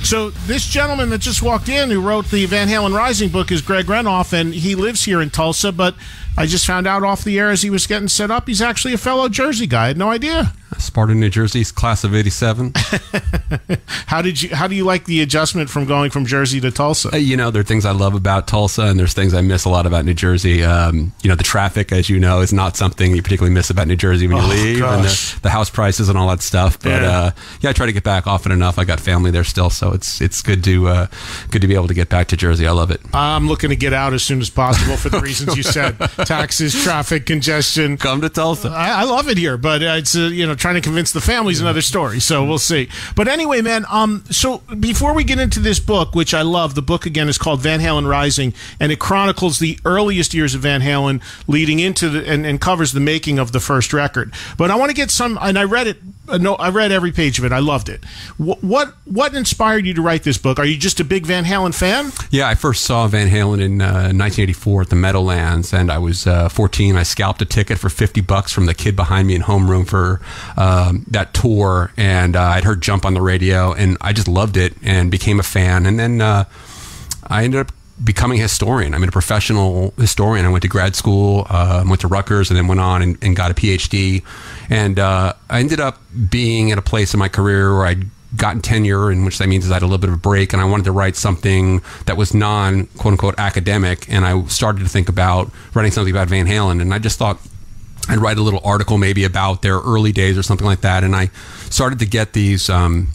So this gentleman that just walked in who wrote the Van Halen Rising book is Greg Renoff, and he lives here in Tulsa, but I just found out off the air as he was getting set up, he's actually a fellow Jersey guy. I had no idea. Sparta, New Jersey's class of '87. How do you like the adjustment from going from Jersey to Tulsa? There are things I love about Tulsa, and there's things I miss a lot about New Jersey. The traffic, as you know, is not something you particularly miss about New Jersey when you leave, gosh. And the house prices and all that stuff. But I try to get back often enough. I got family there still, so it's good to be able to get back to Jersey. I love it. I'm looking to get out as soon as possible for the reasons you said: taxes, traffic, congestion. Come to Tulsa. I love it here, but it's trying to convince the family's another story. So we'll see. But anyway, man. So before we get into this book, which I love, the book again is called Van Halen Rising, and it chronicles the earliest years of Van Halen, leading into and covers the making of the first record. But I want to get some, and I read it. No, I read every page of it. I loved it. What inspired you to write this book? Are you just a big Van Halen fan? Yeah, I first saw Van Halen in 1984 at the Meadowlands, and I was 14. I scalped a ticket for $50 from the kid behind me in homeroom for that tour, and I'd heard Jump on the radio, and I just loved it and became a fan. And then I ended up becoming a historian. I'm a professional historian. I went to grad school, went to Rutgers, and then went on and got a PhD. And I ended up being at a place in my career where I'd gotten tenure, in which that means I had a little bit of a break, and I wanted to write something that was non-quote-unquote academic, and I started to think about writing something about Van Halen, and I just thought I'd write a little article maybe about their early days or something like that. And I started to get these when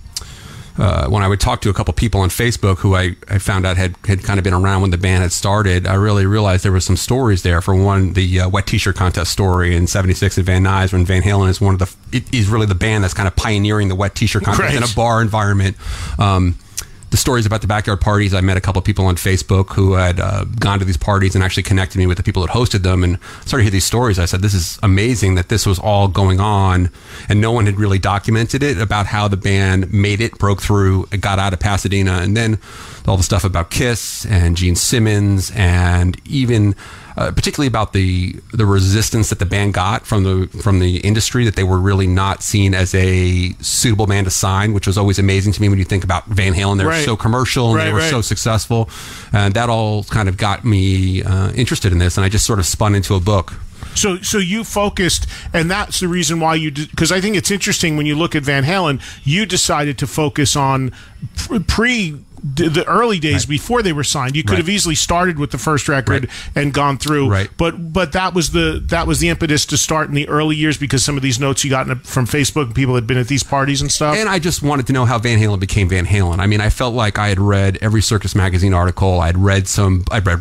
I would talk to a couple people on Facebook who I found out had kind of been around when the band had started. I really realized there were some stories there. For one, the wet t-shirt contest story in '76 at Van Nuys, when Van Halen is is really the band that's kind of pioneering the wet t-shirt contest in a bar environment. The stories about the backyard parties. I met a couple of people on Facebook who had gone to these parties and actually connected me with the people that hosted them, and started to hear these stories. I said, this is amazing that this was all going on and no one had really documented it, about how the band made it, broke through, it got out of Pasadena, and then all the stuff about Kiss and Gene Simmons, and even particularly about the resistance that the band got from the industry, that they were really not seen as a suitable band to sign, which was always amazing to me when you think about Van Halen. They were so commercial and they were so successful, and that all kind of got me interested in this, and I just sort of spun into a book. So you focused, and that's the reason why you did, because I think it's interesting when you look at Van Halen, you decided to focus on the early days before they were signed. You could have easily started with the first record and gone through, but that was the impetus to start in the early years, because some of these notes you got from Facebook, people had been at these parties and stuff. And I just wanted to know how Van Halen became Van Halen. I mean, I felt like I had read every Circus Magazine article. I'd read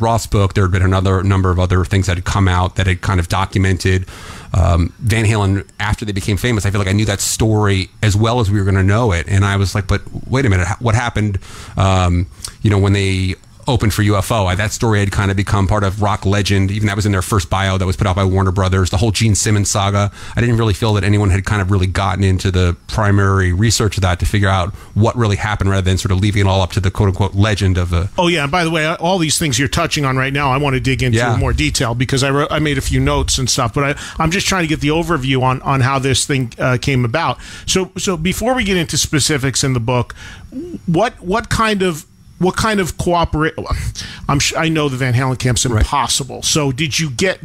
Roth's book. There had been another number of other things that had come out that had kind of documented Van Halen after they became famous. I feel like I knew that story as well as we were going to know it, and I was like, but wait a minute, what happened when they opened for UFO? That story had kind of become part of rock legend. Even that was in their first bio that was put out by Warner Brothers. The whole Gene Simmons saga, I didn't really feel that anyone had kind of really gotten into the primary research of that to figure out what really happened, rather than sort of leaving it all up to the quote-unquote legend of the... Oh, yeah, and by the way, all these things you're touching on right now, I want to dig into in more detail, because I made a few notes and stuff, but I'm just trying to get the overview on how this thing came about. So before we get into specifics in the book, what kind of cooperation? I know the Van Halen camp's impossible. So did you get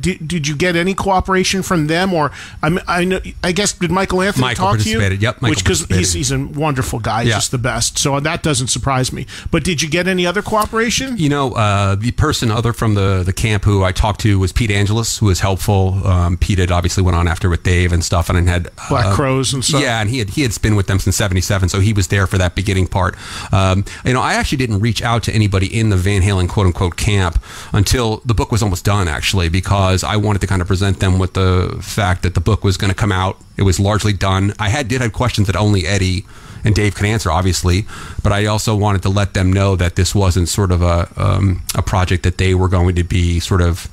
any cooperation from them, or I guess did Michael Anthony talk to you? Yep, because he's a wonderful guy, just the best. So that doesn't surprise me. But did you get any other cooperation? The person other from the camp who I talked to was Pete Angelus, who was helpful. Pete had obviously went on after with Dave and stuff, and had Black Crowes and stuff. Yeah, and he had been with them since '77, so he was there for that beginning part. I actually didn't reach out to anybody in the Van Halen quote-unquote camp until the book was almost done, actually, because I wanted to kind of present them with the fact that the book was going to come out. It was largely done. I did have questions that only Eddie and Dave could answer, obviously, but I also wanted to let them know that this wasn't sort of a project that they were going to be sort of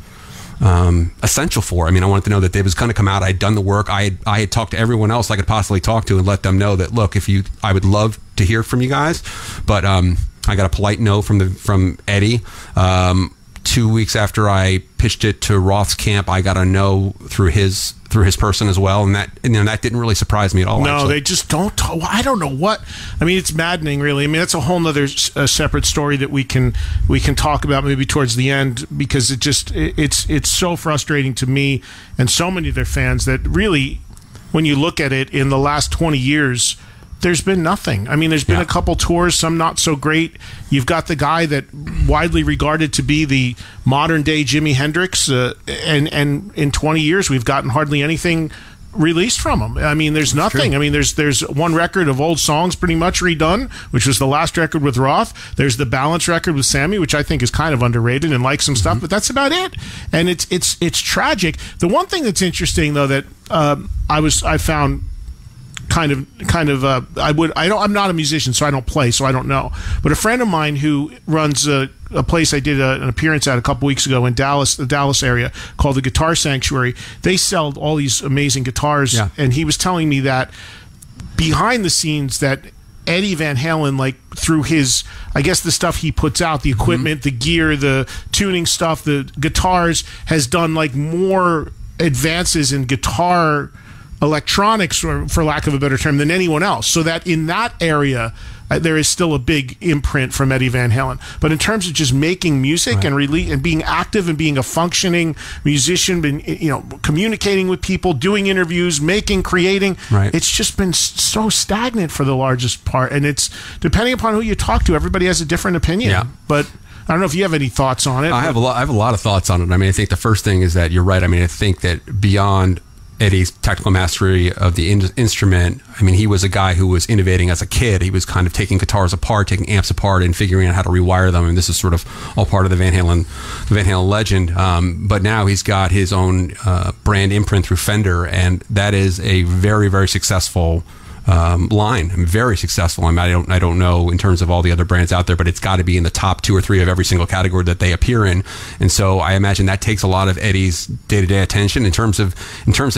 essential for. I mean, I wanted to know that it was going to come out. I had done the work. I had talked to everyone else I could possibly talk to, and let them know that, look, I would love to hear from you guys, but I got a polite no from Eddie. 2 weeks after I pitched it to Roth's camp, I got a no through his person as well, and that didn't really surprise me at all. No, actually. They just don't talk. I don't know what. I mean, it's maddening, really. I mean, that's a whole nother separate story that we can talk about maybe towards the end, because it's so frustrating to me and so many of their fans that really, when you look at it in the last 20 years. There's been nothing. I mean, there's been a couple tours, some not so great. You've got the guy that widely regarded to be the modern day Jimi Hendrix, and in 20 years we've gotten hardly anything released from him. I mean, there's nothing. I mean, there's one record of old songs pretty much redone, which was the last record with Roth. There's the Balance record with Sammy, which I think is kind of underrated and like some stuff, but that's about it. And it's tragic. The one thing that's interesting though that I found I'm not a musician, so I don't play, so I don't know. But a friend of mine who runs a place I did an appearance at a couple weeks ago in Dallas, the Dallas area, called the Guitar Sanctuary. They sell all these amazing guitars, and he was telling me that behind the scenes that Eddie Van Halen, like through his, I guess the stuff he puts out, the equipment, the gear, the tuning stuff, the guitars, has done like more advances in guitar electronics, for lack of a better term, than anyone else. So that in that area, there is still a big imprint from Eddie Van Halen. But in terms of just making music and being active and being a functioning musician, communicating with people, doing interviews, creating, it's just been so stagnant for the largest part. And it's depending upon who you talk to, everybody has a different opinion. Yeah. But I don't know if you have any thoughts on it. I have a lot of thoughts on it. I mean, I think the first thing is that you're right. I mean, I think that beyond Eddie's technical mastery of the instrument, I mean, he was a guy who was innovating as a kid. He was kind of taking guitars apart, taking amps apart, and figuring out how to rewire them. And this is sort of all part of the Van Halen legend. But now he's got his own brand imprint through Fender, and that is a very, very successful line. Very successful. I mean, I don't know in terms of all the other brands out there, but it's got to be in the top 2 or 3 of every single category that they appear in. And so I imagine that takes a lot of Eddie's day-to-day attention in terms of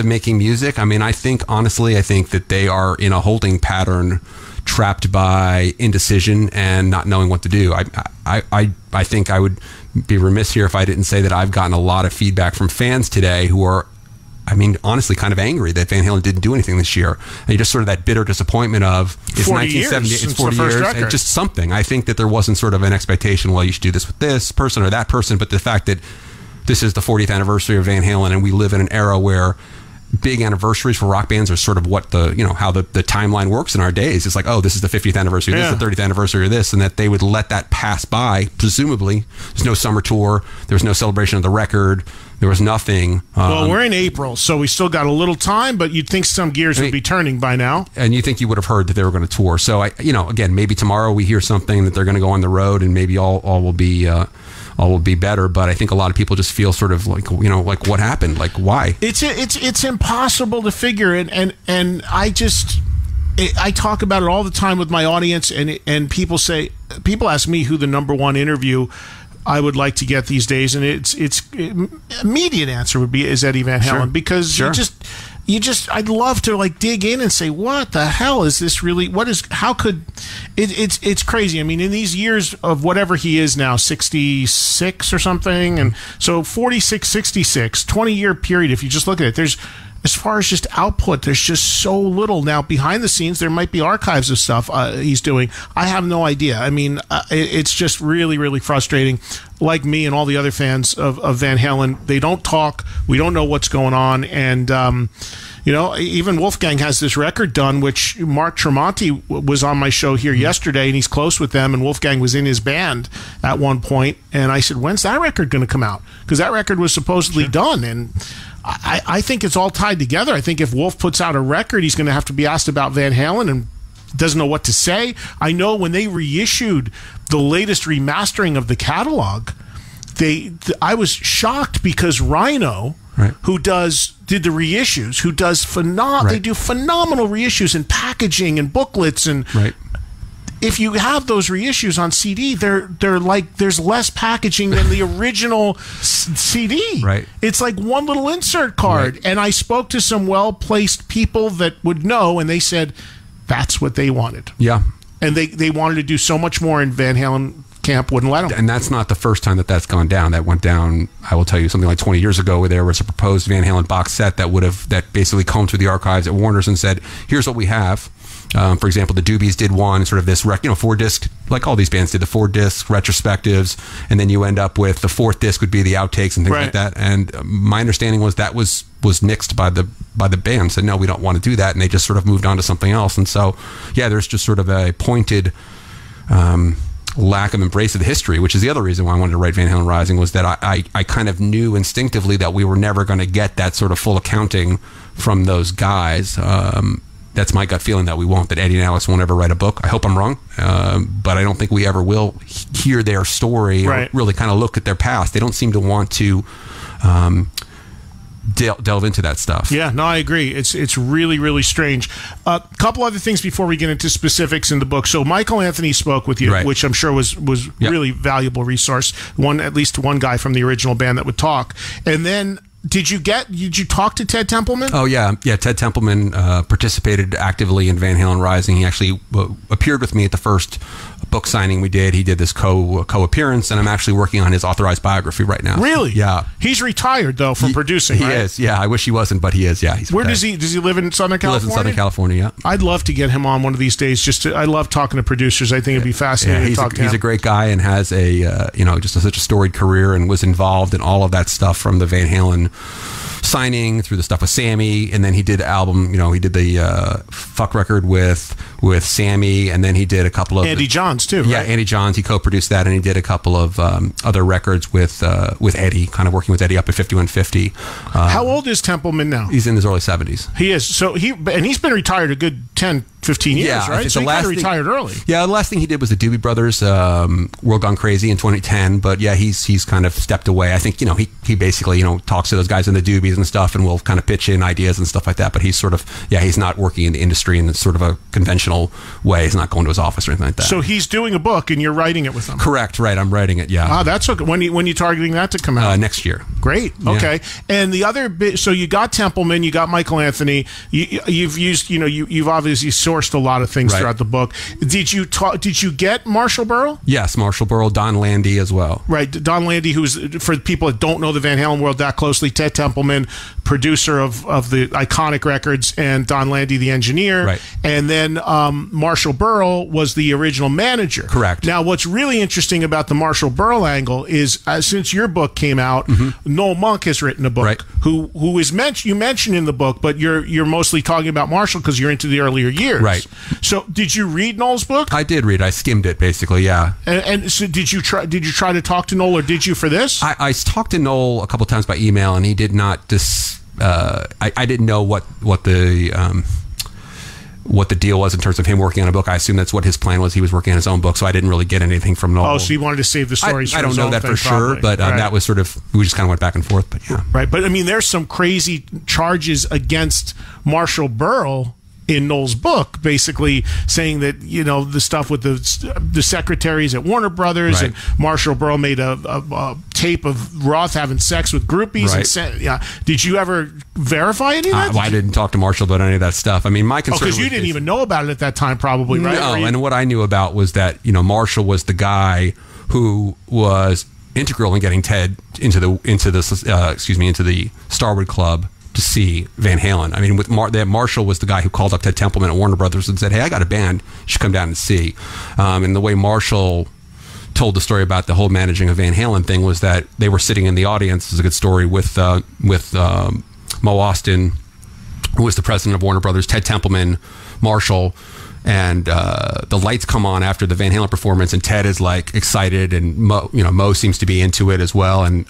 making music. I mean, I think that they are in a holding pattern, trapped by indecision and not knowing what to do. I think I would be remiss here if I didn't say that I've gotten a lot of feedback from fans today who are, I mean, honestly, kind of angry that Van Halen didn't do anything this year. And just sort of that bitter disappointment of it's 1970, it's 40 years, and just something. I think that there wasn't sort of an expectation, well, you should do this with this person or that person, but the fact that this is the 40th anniversary of Van Halen, and we live in an era where big anniversaries for rock bands are sort of what how the timeline works in our days. It's like, oh, this is the 50th anniversary, this is the 30th anniversary of this, and that they would let that pass by. Presumably, there's no summer tour, there was no celebration of the record, there was nothing. Well, we're in April, so we still got a little time, but you'd think some gears would be turning by now. And you think you would have heard that they were going to tour. So, again, maybe tomorrow we hear something that they're going to go on the road, and maybe all will be better. But I think a lot of people just feel sort of like, like what happened? Like, why? It's impossible to figure. And I talk about it all the time with my audience, and people ask me who the number one interview I would like to get these days, and it's immediate answer is Eddie Van Halen, because you just I'd love to like dig in and say, what the hell is this really? It's crazy. I mean, in these years of whatever he is now, 66 or something, and so 46, 66, 20-year period, if you just look at it, there's, as far as just output, there's just so little. Now, behind the scenes, there might be archives of stuff he's doing. I have no idea. I mean, it's just really, really frustrating. Like me and all the other fans of Van Halen, they don't talk. We don't know what's going on. And, even Wolfgang has this record done, which Mark Tremonti was on my show here yesterday, and he's close with them, and Wolfgang was in his band at one point. And I said, when's that record going to come out? Because that record was supposedly done. And I think it's all tied together. I think if Wolf puts out a record, he's going to have to be asked about Van Halen and doesn't know what to say. I know when they reissued the latest remastering of the catalog, I was shocked because Rhino, who did the reissues, they do phenomenal reissues and packaging and booklets and. If you have those reissues on CD, they're like, there's less packaging than the original CD. Right. It's like one little insert card. Right. And I spoke to some well-placed people that would know, and they said that's what they wanted. Yeah. And they wanted to do so much more in Van Halen camp wouldn't let them. And that's not the first time that's gone down. That went down, I will tell you, something like 20 years ago, where there was a proposed Van Halen box set that basically combed through the archives at Warner's and said, here's what we have. For example, the Doobies did one, sort of this 4-disc, like all these bands did, the 4-disc retrospectives, and then you end up with the 4th disc would be the outtakes and things like that. And my understanding was that was nixed by the band. Said, no, we don't want to do that, and they just sort of moved on to something else. And so, yeah, there's just sort of a pointed lack of embrace of the history, which is the other reason why I wanted to write Van Halen Rising, was that I kind of knew instinctively that we were never going to get that sort of full accounting from those guys. That's my gut feeling, that we won't, that Eddie and Alex won't ever write a book. I hope I'm wrong, but I don't think we ever will hear their story or really kind of look at their past. They don't seem to want to delve into that stuff. Yeah, no, I agree. It's really, really strange. A couple other things before we get into specifics in the book. So Michael Anthony spoke with you, which I'm sure was really valuable resource. At least one guy from the original band that would talk. And then did you talk to Ted Templeman? Oh, yeah. Yeah, Ted Templeman participated actively in Van Halen Rising. He actually appeared with me at the first book signing we did. He did this co-appearance, and I'm actually working on his authorized biography right now. Really? Yeah. He's retired, though, from producing, right? He is, yeah. I wish he wasn't, but he is, yeah. Where does he live in Southern California? He lives in Southern California, yeah. I'd love to get him on one of these days. I love talking to producers. I think it'd be fascinating to talk to him. He's a great guy and has such a storied career, and was involved in all of that stuff from the Van Halen signing through the stuff with Sammy, and then he did the album, he did the Fuck record with Sammy, and then he did a couple of Andy Johns too, yeah, right? Andy Johns, he co-produced that, and he did a couple of other records with Eddie, kind of working with Eddie up at 5150. How old is Templeman now? He's in his early 70s. He is. So he's been retired a good 10, 15 years, right? So he kind of retired early. Yeah, the last thing he did was the Doobie Brothers World Gone Crazy in 2010, but yeah, he's kind of stepped away. I think, he basically, talks to those guys in the Doobies and stuff, and will kind of pitch in ideas and stuff like that, but he's sort of, he's not working in the industry in sort of a conventional way. He's not going to his office or anything like that. So he's doing a book and you're writing it with him? Correct, right. I'm writing it, yeah. Ah, that's okay. When are you targeting that to come out? Next year. Great, okay. Yeah. And the other bit, so you got Templeman, you got Michael Anthony, you've used, you've obviously sourced a lot of things throughout the book. Did you get Marshall Burrell? Yes, Marshall Burrell, Don Landy as well. Right, Don Landy, who's, for people that don't know the Van Halen world that closely, Ted Templeman, producer of the iconic records, and Don Landy, the engineer. Right. And then Marshall Burrell was the original manager. Correct. Now, what's really interesting about the Marshall Burrell angle is, since your book came out, Noel Monk has written a book, who is you mentioned in the book, but you're mostly talking about Marshall because you're into the earlier years. Right. So, did you read Noel's book? I did read. I skimmed it, basically. Yeah. And so, did you try to talk to Noel, or did you for this? I talked to Noel a couple times by email, and he did not I didn't know what the deal was in terms of him working on a book. I assume that's what his plan was. He was working on his own book, so I didn't really get anything from Noel. Oh, so he wanted to save the stories. I don't know that for sure, but that was sort of, we just kind of went back and forth. But yeah, right. But I mean, there's some crazy charges against Marshall Burrell in Noel's book, basically saying that the stuff with the secretaries at Warner Brothers, and Marshall Burrell made a tape of Roth having sex with groupies. And did you ever verify any of that? I didn't talk to Marshall about any of that stuff. I mean, my concern because you didn't even know about it at that time, probably, right? No, and what I knew about was that Marshall was the guy who was integral in getting Ted into the Starwood Club to see Van Halen. I mean, Marshall was the guy who called up Ted Templeman at Warner Brothers and said, "Hey, I got a band. You should come down and see." And the way Marshall told the story about the whole managing of Van Halen thing was that they were sitting in the audience. It's a good story with Mo Austin, who was the president of Warner Brothers, Ted Templeman, Marshall. And the lights come on after the Van Halen performance, and Ted is like excited, and Mo seems to be into it as well. And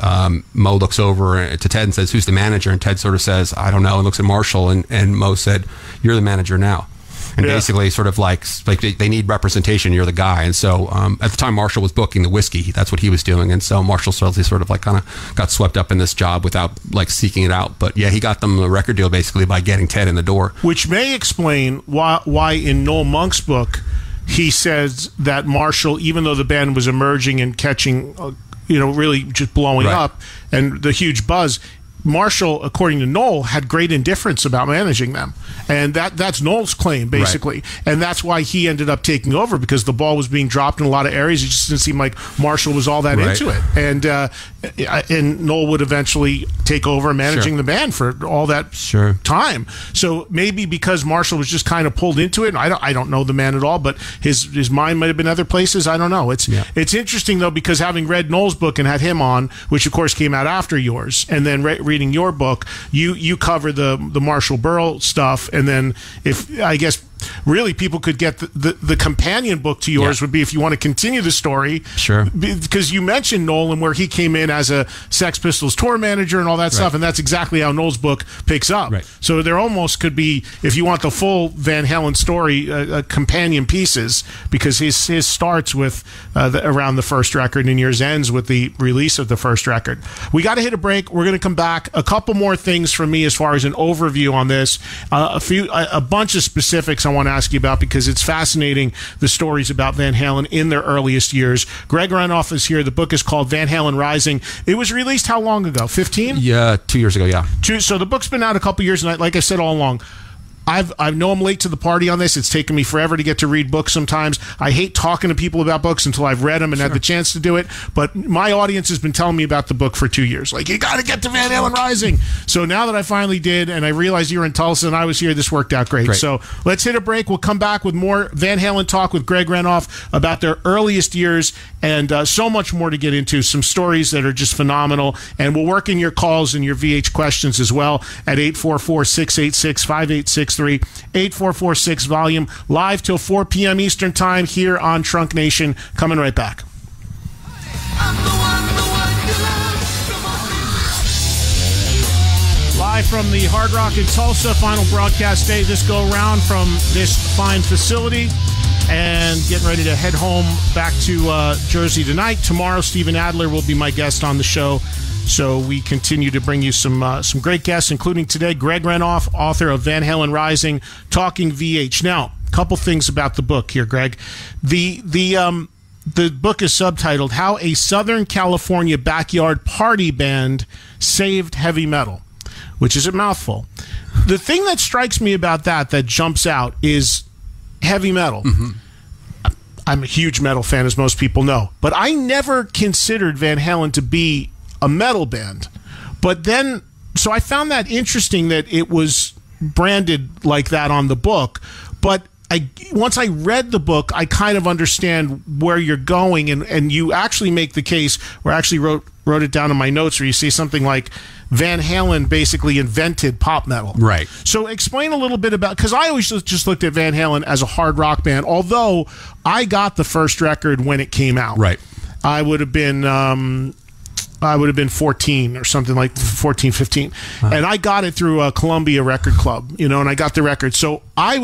Mo looks over to Ted and says, "Who's the manager?" And Ted sort of says, "I don't know," and looks at Marshall, and Mo said, "You're the manager now." And basically sort of like they need representation, you're the guy. And so at the time Marshall was booking the whiskey, that's what he was doing. And so Marshall sort of like kind of got swept up in this job without like seeking it out. But yeah, he got them a record deal basically by getting Ted in the door. Which may explain why in Noel Monk's book he says that Marshall, even though the band was emerging and catching, really just blowing up and the huge buzz, Marshall, according to Noel, had great indifference about managing them. And that's Noel's claim, basically. Right. And that's why he ended up taking over, because the ball was being dropped in a lot of areas. It just didn't seem like Marshall was all that into it. And Noel would eventually take over managing the band for all that time. So maybe because Marshall was just kind of pulled into it, and I don't know the man at all, but his mind might have been other places. I don't know. It's interesting, though, because having read Noel's book and had him on, which, of course, came out after yours, and then reading your book, you cover the Marshall Burl stuff, and then I guess really people could get the companion book to yours would be if you want to continue the story. Sure. Because you mentioned Noel and where he came in as a Sex Pistols tour manager and all that stuff, and that's exactly how Noel's book picks up. Right. So there almost could be, if you want the full Van Halen story, companion pieces, because his starts with around the first record and yours ends with the release of the first record. We got to hit a break. We're going to come back. A couple more things from me as far as an overview on this. A bunch of specifics I want to ask you about, because it's fascinating, the stories about Van Halen in their earliest years. Greg Renoff is here. The book is called Van Halen Rising. It was released how long ago? 15? Yeah, 2 years ago, yeah. So the book's been out a couple years, and like I said all along, I know I'm late to the party on this. It's taken me forever to get to read books sometimes. I hate talking to people about books until I've read them and had the chance to do it. But my audience has been telling me about the book for 2 years. Like, you got to get to Van Halen Rising. So now that I finally did, and I realized you were in Tulsa and I was here, this worked out great. So let's hit a break. We'll come back with more Van Halen talk with Greg Renoff about their earliest years, and so much more to get into. Some stories that are just phenomenal. And we'll work in your calls and your VH questions as well at 844-686-5863. 844-6-VOLUME, live till 4 p.m. Eastern Time here on Trunk Nation. Coming right back. Live from the Hard Rock in Tulsa, final broadcast day this go around from this fine facility, and getting ready to head home back to Jersey tonight. Tomorrow, Steven Adler will be my guest on the show. So we continue to bring you some great guests, including today, Greg Renoff, author of Van Halen Rising, talking VH. Now, a couple things about the book here, Greg. The book is subtitled "How a Southern California Backyard Party Band Saved Heavy Metal," which is a mouthful. The thing that strikes me about that jumps out is heavy metal. Mm-hmm. I'm a huge metal fan, as most people know, but I never considered Van Halen to be a metal band. But then, so I found that interesting that it was branded like that on the book. But once I read the book, I kind of understand where you're going, and you actually make the case, or I actually wrote it down in my notes, where you say something like Van Halen basically invented pop metal. Right. So explain a little bit about, because I always just looked at Van Halen as a hard rock band, although I got the first record when it came out. Right. I would have been 14 or something, like 14, 15. And I got it through a Columbia Record Club, and I got the record. So I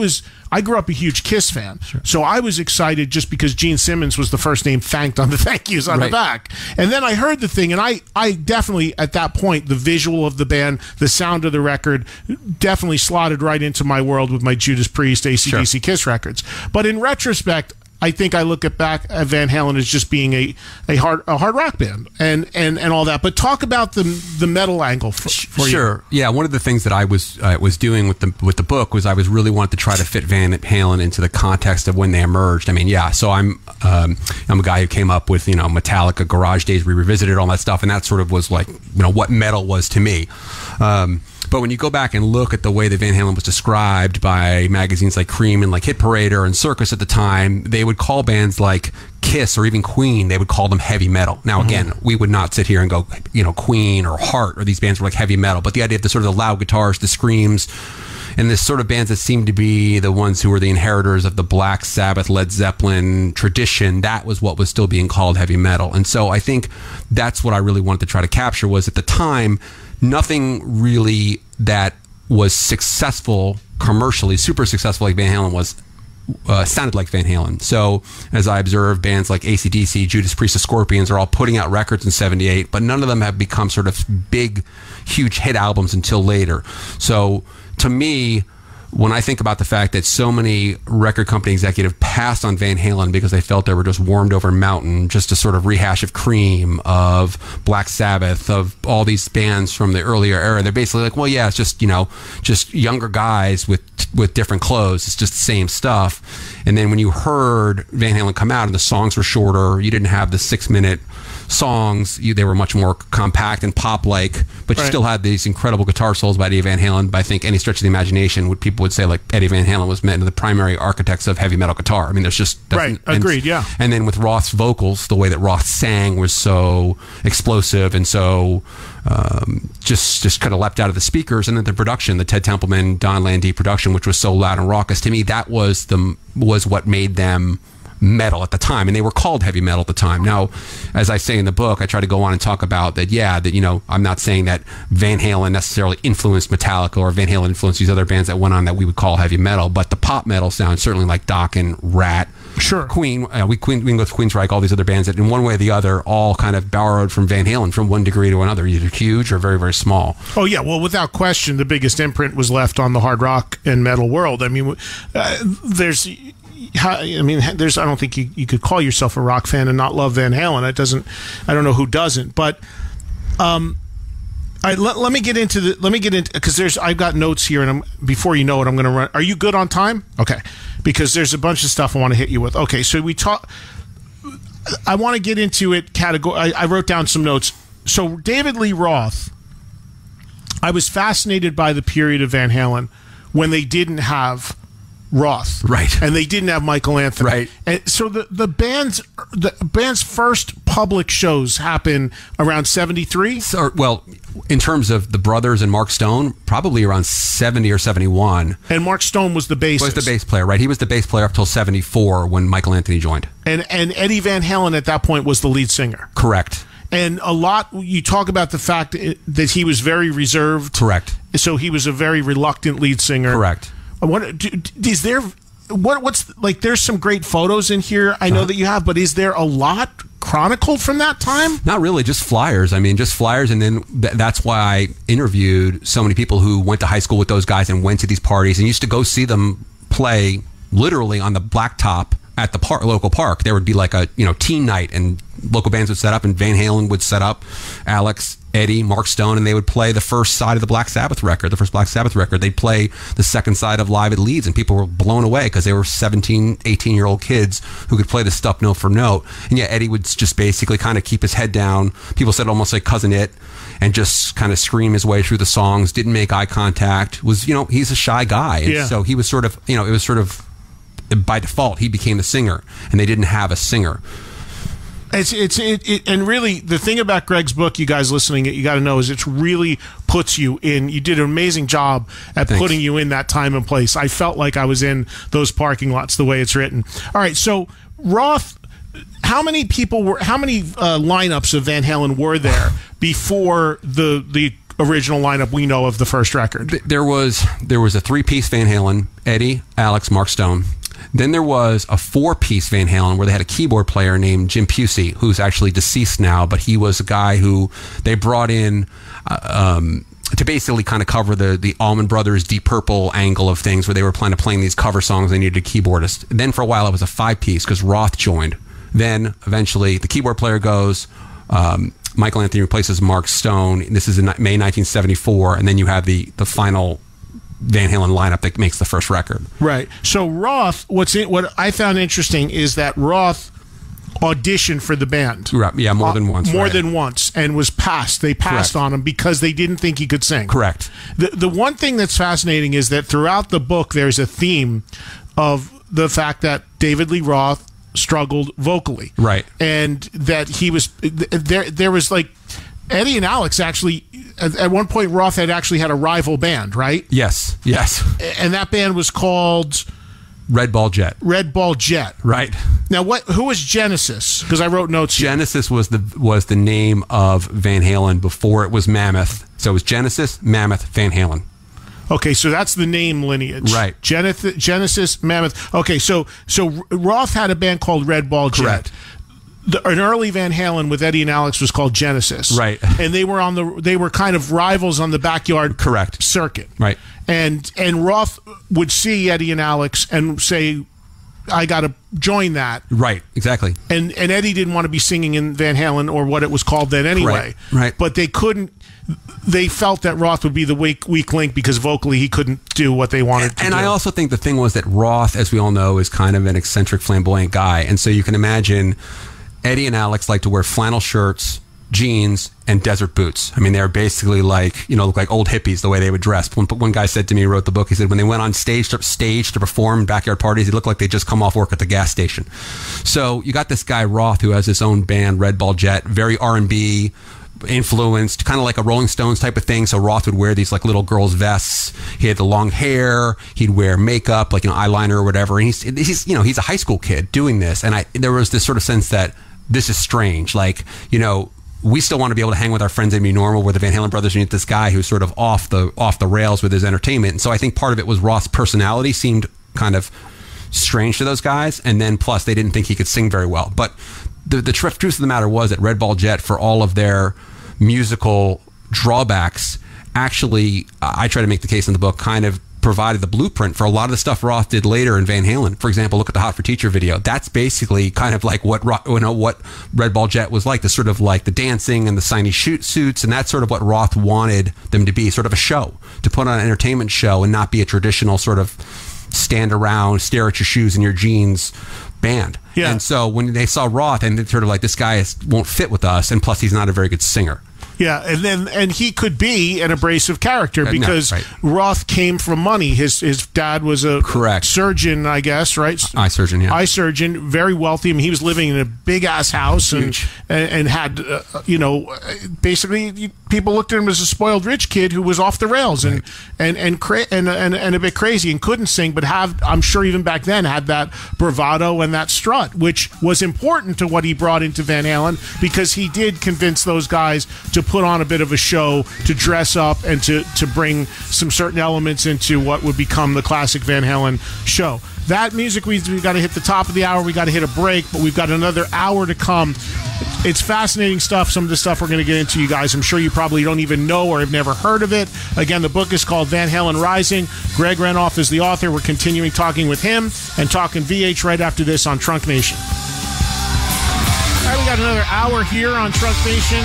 grew up a huge Kiss fan. Sure. So I was excited just because Gene Simmons was the first name thanked on the thank yous on the back. And then I heard the thing, and I definitely, at that point, the visual of the band, the sound of the record, definitely slotted right into my world with my Judas Priest, AC/DC, Kiss records. But in retrospect, I think I look back at Van Halen as just being a hard rock band and all that. But talk about the metal angle for you. Sure. Yeah. One of the things that I was doing with the book was I was really wanted to try to fit Van Halen into the context of when they emerged. I mean, yeah. So I'm a guy who came up with Metallica, Garage Days, we revisited all that stuff, and that sort of was like what metal was to me. But when you go back and look at the way that Van Halen was described by magazines like Cream and like Hit Parader and Circus at the time, they would call bands like Kiss or even Queen, they would call them heavy metal. Now, again, we would not sit here and go, Queen or Heart or these bands were like heavy metal. But the idea of the sort of the loud guitars, the screams, and this sort of bands that seemed to be the ones who were the inheritors of the Black Sabbath, Led Zeppelin tradition, that was what was still being called heavy metal. And so I think that's what I really wanted to try to capture was at the time, nothing really that was successful commercially, super successful like Van Halen was, sounded like Van Halen. So as I observed, bands like AC/DC, Judas Priest, the Scorpions are all putting out records in 78, but none of them have become sort of big, huge hit albums until later. So to me, when I think about the fact that so many record company executives passed on Van Halen because they felt they were just warmed over mountain, just a sort of rehash of Cream, of Black Sabbath, of all these bands from the earlier era, they're basically like, well, yeah, it's just, just younger guys with different clothes. It's just the same stuff. And then when you heard Van Halen come out and the songs were shorter, you didn't have the 6-minute songs, they were much more compact and pop-like, but you still had these incredible guitar solos by Eddie Van Halen. But I think any stretch of the imagination, what people would say, like Eddie Van Halen was the primary architects of heavy metal guitar. I mean, there's just agreed, yeah. And then with Roth's vocals, the way that Roth sang was so explosive and so just kind of leapt out of the speakers. And then the production, the Ted Templeman, Don Landee production, which was so loud and raucous, to me, that was what made them metal at the time, and they were called heavy metal at the time. Now, as I say in the book, I try to go on and talk about that, I'm not saying that Van Halen necessarily influenced Metallica or Van Halen influenced these other bands that went on that we would call heavy metal, but the pop metal sound, certainly like Dokken, Rat, Queen, Queen goes Queensryche, all these other bands that in one way or the other all kind of borrowed from Van Halen from one degree to another, either huge or very, very small. Oh yeah, well, without question, the biggest imprint was left on the hard rock and metal world. I mean, I don't think you could call yourself a rock fan and not love Van Halen. I don't know who doesn't, but let me get into because I've got notes here, and before you know it, I'm going to run. Are you good on time? Okay, because there's a bunch of stuff I want to hit you with. Okay, so I want to get into it. I wrote down some notes. So David Lee Roth, I was fascinated by the period of Van Halen when they didn't have Roth, right, and they didn't have Michael Anthony, right. And so the band's first public shows happen around 73. Well, in terms of the brothers and Mark Stone, probably around 70 or 71. And Mark Stone was the bassist. Was the bass player, right? He was the bass player up till 74 when Michael Anthony joined. And Eddie Van Halen at that point was the lead singer. Correct. And you talk about the fact that he was very reserved. Correct. So he was a very reluctant lead singer. Correct. There's some great photos in here I know that you have, but is there a lot chronicled from that time? Not really, just flyers. I mean, just flyers, and then that's why I interviewed so many people who went to high school with those guys and went to these parties and used to go see them play literally on the blacktop at the local park. There would be like a teen night, and local bands would set up, and Van Halen would set up, Alex, Eddie, Mark Stone, and they would play the first side of the Black Sabbath record, They'd play the second side of Live at Leeds, and people were blown away because they were 17, 18-year-old kids who could play the stuff note for note. And yeah, Eddie would just basically kind of keep his head down. People said almost like Cousin It, and just kind of scream his way through the songs, didn't make eye contact, he's a shy guy. And so he was sort of, it was sort of, by default, he became the singer, and they didn't have a singer. And really, the thing about Greg's book, you guys listening, you got to know is it really puts you in. You did an amazing job at putting you in that time and place. I felt like I was in those parking lots the way it's written. All right, so Roth, how many lineups of Van Halen were there before the original lineup we know of the first record? There was a 3-piece Van Halen: Eddie, Alex, Mark Stone. Then there was a 4-piece Van Halen where they had a keyboard player named Jim Pusey, who's actually deceased now, but he was a guy who they brought in to basically kind of cover the Allman Brothers Deep Purple angle of things, where they were planning to playing these cover songs. They needed a keyboardist. Then for a while it was a 5-piece because Roth joined. Then eventually the keyboard player goes. Michael Anthony replaces Mark Stone. This is in May 1974, and then you have the final Van Halen lineup that makes the first record. Right. So Roth, what I found interesting is that Roth auditioned for the band. Right. Yeah, more than once. More than once, and was passed. They passed on him because they didn't think he could sing. Correct. The one thing that's fascinating is that throughout the book, there's a theme of the fact that David Lee Roth struggled vocally. Right. And that he was there was like Eddie and Alex actually at one point Roth had actually had a rival band, right? Yes. And that band was called Red Ball Jet. Red Ball Jet. Right. Now who was Genesis? Because I wrote notes here. Genesis was the name of Van Halen before it was Mammoth. So it was Genesis, Mammoth, Van Halen. Okay, so that's the name lineage. Right. Genesis, Mammoth. Okay, so Roth had a band called Red Ball Jet. Correct. an early Van Halen with Eddie and Alex was called Genesis, right? And they were kind of rivals on the backyard circuit, right? And Roth would see Eddie and Alex and say, I got to join that. Right, exactly. And Eddie didn't want to be singing in Van Halen, or what it was called then anyway. Right. But they couldn't. They felt that Roth would be the weak link because vocally he couldn't do what they wanted to do. And I also think the thing was that Roth, as we all know, is kind of an eccentric, flamboyant guy. And so you can imagine Eddie and Alex like to wear flannel shirts, jeans, and desert boots. I mean, they're basically like, look like old hippies the way they would dress. One guy said to me, who wrote the book, he said when they went on stage to perform in backyard parties, it looked like they just come off work at the gas station. So you got this guy Roth who has his own band, Red Ball Jet, very R&B influenced, kind of like a Rolling Stones type of thing. So Roth would wear these like little girls' vests. He had the long hair. He'd wear makeup, like eyeliner or whatever. And he's a high school kid doing this. And there was this sort of sense that this is strange. Like, we still want to be able to hang with our friends and be normal. Where the Van Halen brothers meet this guy who's sort of off the rails with his entertainment. And so I think part of it was Roth's personality seemed kind of strange to those guys, and then plus they didn't think he could sing very well. But the truth of the matter was that Red Ball Jet, for all of their musical drawbacks, actually, I try to make the case in the book, kind of provided the blueprint for a lot of the stuff Roth did later in Van Halen. For example, look at the Hot for Teacher video. That's basically kind of like what Red Ball Jet was like, the sort of like the dancing and the shiny suits, and that's sort of what Roth wanted them to be, sort of a show, to put on an entertainment show and not be a traditional sort of stand around, stare at your shoes and your jeans band. Yeah. And so when they saw Roth, and they're sort of like, this guy won't fit with us, and plus he's not a very good singer. Yeah, and he could be an abrasive character because Roth came from money. His dad was a surgeon, I guess, right? Eye surgeon, yeah. Eye surgeon, very wealthy. I mean, he was living in a big ass house and had basically people looked at him as a spoiled rich kid who was off the rails and a bit crazy and couldn't sing, but I'm sure even back then had that bravado and that strut, which was important to what he brought into Van Halen, because he did convince those guys to put on a bit of a show, to dress up, and to bring some certain elements into what would become the classic Van Halen show. That music, we've got to hit the top of the hour. We got to hit a break, but we've got another hour to come. It's fascinating stuff, some of the stuff we're going to get into, you guys. I'm sure you probably don't even know or have never heard of it. Again, the book is called Van Halen Rising. Greg Renoff is the author. We're continuing talking with him and talking VH right after this on Trunk Nation. All right, we got another hour here on Trunk Nation.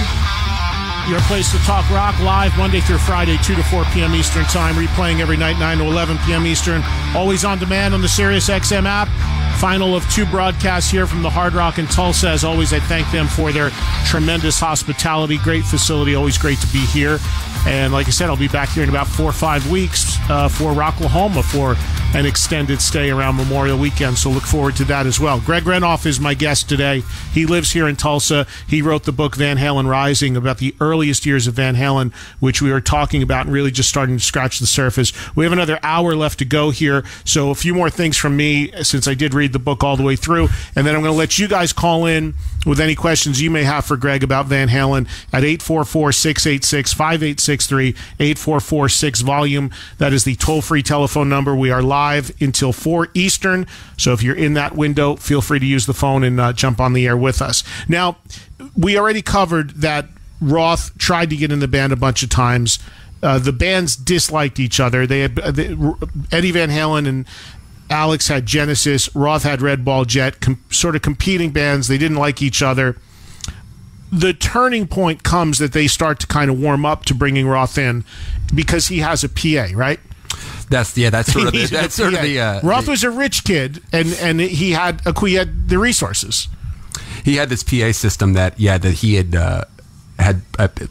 Your place to talk rock, live Monday through Friday, 2 to 4 p.m. Eastern Time, replaying every night, 9 to 11 p.m. Eastern. Always on demand on the Sirius XM app. Final of 2 broadcasts here from the Hard Rock in Tulsa. As always, I thank them for their tremendous hospitality. Great facility, always great to be here. And like I said, I'll be back here in about 4 or 5 weeks for Rocklahoma for an extended stay around Memorial Weekend. So look forward to that as well. Greg Renoff is my guest today. He lives here in Tulsa. He wrote the book Van Halen Rising, about the earliest years of Van Halen, which we were talking about and really just starting to scratch the surface. We have another hour left to go here. So a few more things from me, since I did read the book all the way through. And then I'm going to let you guys call in with any questions you may have for Greg about Van Halen at 844-686-5863, 844-6-VOLUME. That is the toll-free telephone number. We are live until 4 Eastern. So if you're in that window, feel free to use the phone and jump on the air with us. Now, we already covered that Roth tried to get in the band a bunch of times. The bands disliked each other. Eddie Van Halen and Alex had Genesis. Roth had Red Ball Jet, sort of competing bands. They didn't like each other. The turning point comes that they start to kind of warm up to bringing Roth in because he has a PA, right? That's sort of the Roth was a rich kid, and he had the resources. He had this PA system that he had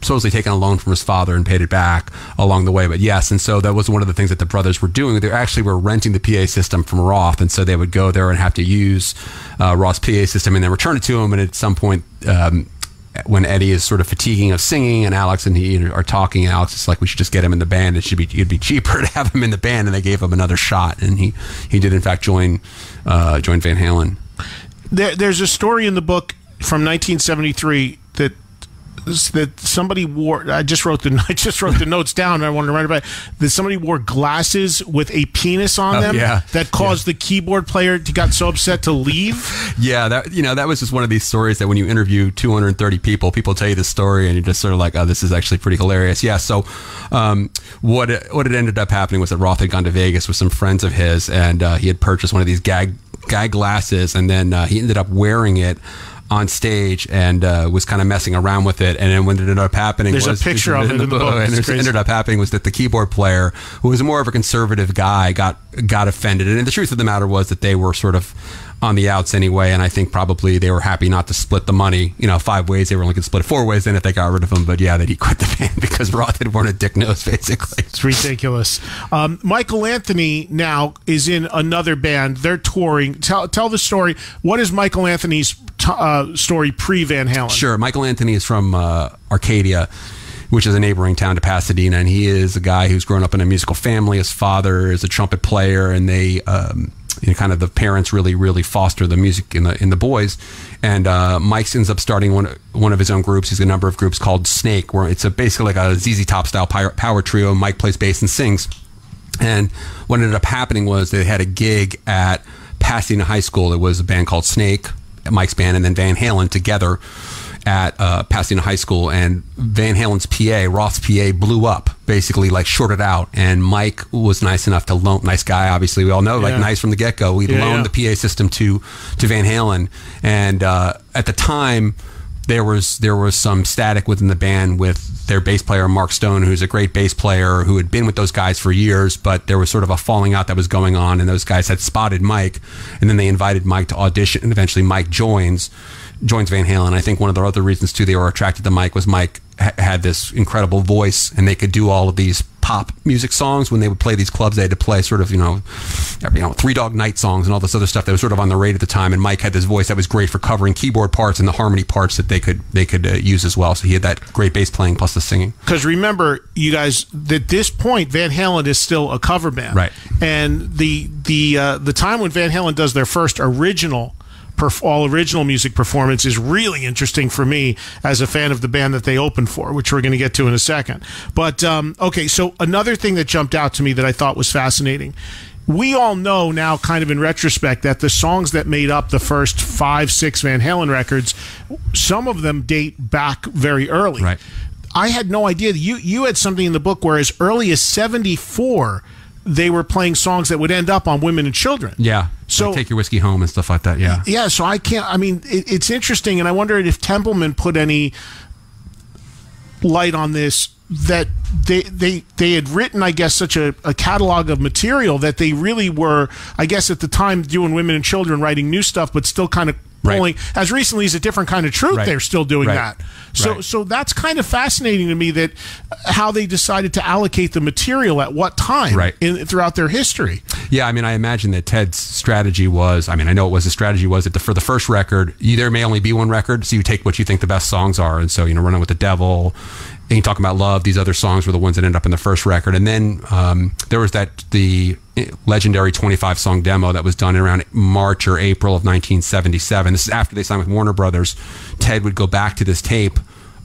supposedly taken a loan from his father and paid it back along the way. But yes, and so that was one of the things that the brothers were doing. They actually were renting the PA system from Roth, and so they would go there and have to use Roth's PA system and then return it to him. And at some point, when Eddie is sort of fatiguing of singing, and Alex and he are talking, Alex is like, we should just get him in the band. It'd be cheaper to have him in the band, and they gave him another shot, and he did in fact join Van Halen. There's a story in the book from 1973 that that somebody wore. I just wrote the notes down. And I wanted to write about it, that somebody wore glasses with a penis on them. That caused the keyboard player to got so upset to leave. Yeah, that was just one of these stories that when you interview 230 people tell you the story, and you're just sort of like, oh, this is actually pretty hilarious. Yeah. So, what had ended up happening was that Roth had gone to Vegas with some friends of his, and he had purchased one of these gag glasses, and then he ended up wearing it on stage and was kind of messing around with it. And then what ended up happening was... There's a picture of it in the book. And what ended up happening was that the keyboard player, who was more of a conservative guy, got offended. And the truth of the matter was that they were sort of on the outs anyway, and I think probably they were happy not to split the money, 5 ways. They were only going to split it 4 ways then if they got rid of him. But yeah, that he quit the band because Roth had worn a dick nose, basically. It's ridiculous. Michael Anthony now is in another band. They're touring. Tell the story. What is Michael Anthony's story pre-Van Halen? Sure. Michael Anthony is from Arcadia, which is a neighboring town to Pasadena, and he is a guy who's grown up in a musical family. His father is a trumpet player, and they... kind of the parents really foster the music in the boys, and Mike ends up starting one of his own groups. He's got a number of groups called Snake, where it's basically like a ZZ Top style power trio. Mike plays bass and sings, and what ended up happening was they had a gig at Pasadena High School. It was a band called Snake, Mike's band, and then Van Halen together at Pasadena High School, and Van Halen's PA, Roth's PA, blew up, basically like shorted out, and Mike was nice enough to loan, nice guy, obviously we all know, like nice from the get-go, he'd loaned the PA system to Van Halen, and at the time there was some static within the band with their bass player Mark Stone, who's a great bass player who had been with those guys for years, but there was sort of a falling out that was going on, and those guys had spotted Mike, and then they invited Mike to audition, and eventually Mike joins Van Halen. I think one of the other reasons too they were attracted to Mike was Mike had this incredible voice, and they could do all of these pop music songs. When they would play these clubs, they had to play sort of Three Dog Night songs and all this other stuff that was sort of on the rate at the time, and Mike had this voice that was great for covering keyboard parts and the harmony parts that they could use as well. So he had that great bass playing plus the singing. Because remember, you guys, at this point Van Halen is still a cover band, right? And the time when Van Halen does their first all original music performance is really interesting for me as a fan of the band that they opened for, which we're going to get to in a second. But okay, so another thing that jumped out to me that I thought was fascinating, we all know now, kind of in retrospect, that the songs that made up the first 5-6 Van Halen records, some of them date back very early. Right. I had no idea. You had something in the book where as early as 74 they were playing songs that would end up on Women and Children. Yeah. So like Take Your Whiskey Home and stuff like that. Yeah. Yeah. So it's interesting, and I wondered if Templeman put any light on this, that they had written, I guess, such a catalog of material that they really were, I guess, at the time doing Women and Children, writing new stuff, but still kind of pulling, as recently as A Different Kind of Truth, they're still doing that. So that's kind of fascinating to me, that how they decided to allocate the material at what time throughout their history. Yeah, I mean, I imagine that Ted's strategy was, I know it was, the strategy was that for the first record, there may only be one record, so you take what you think the best songs are, and so, Running with the Devil, and you talk about Love, these other songs were the ones that ended up in the first record. And then there was the legendary 25-song demo that was done around March or April of 1977. This is after they signed with Warner Brothers. Ted would go back to this tape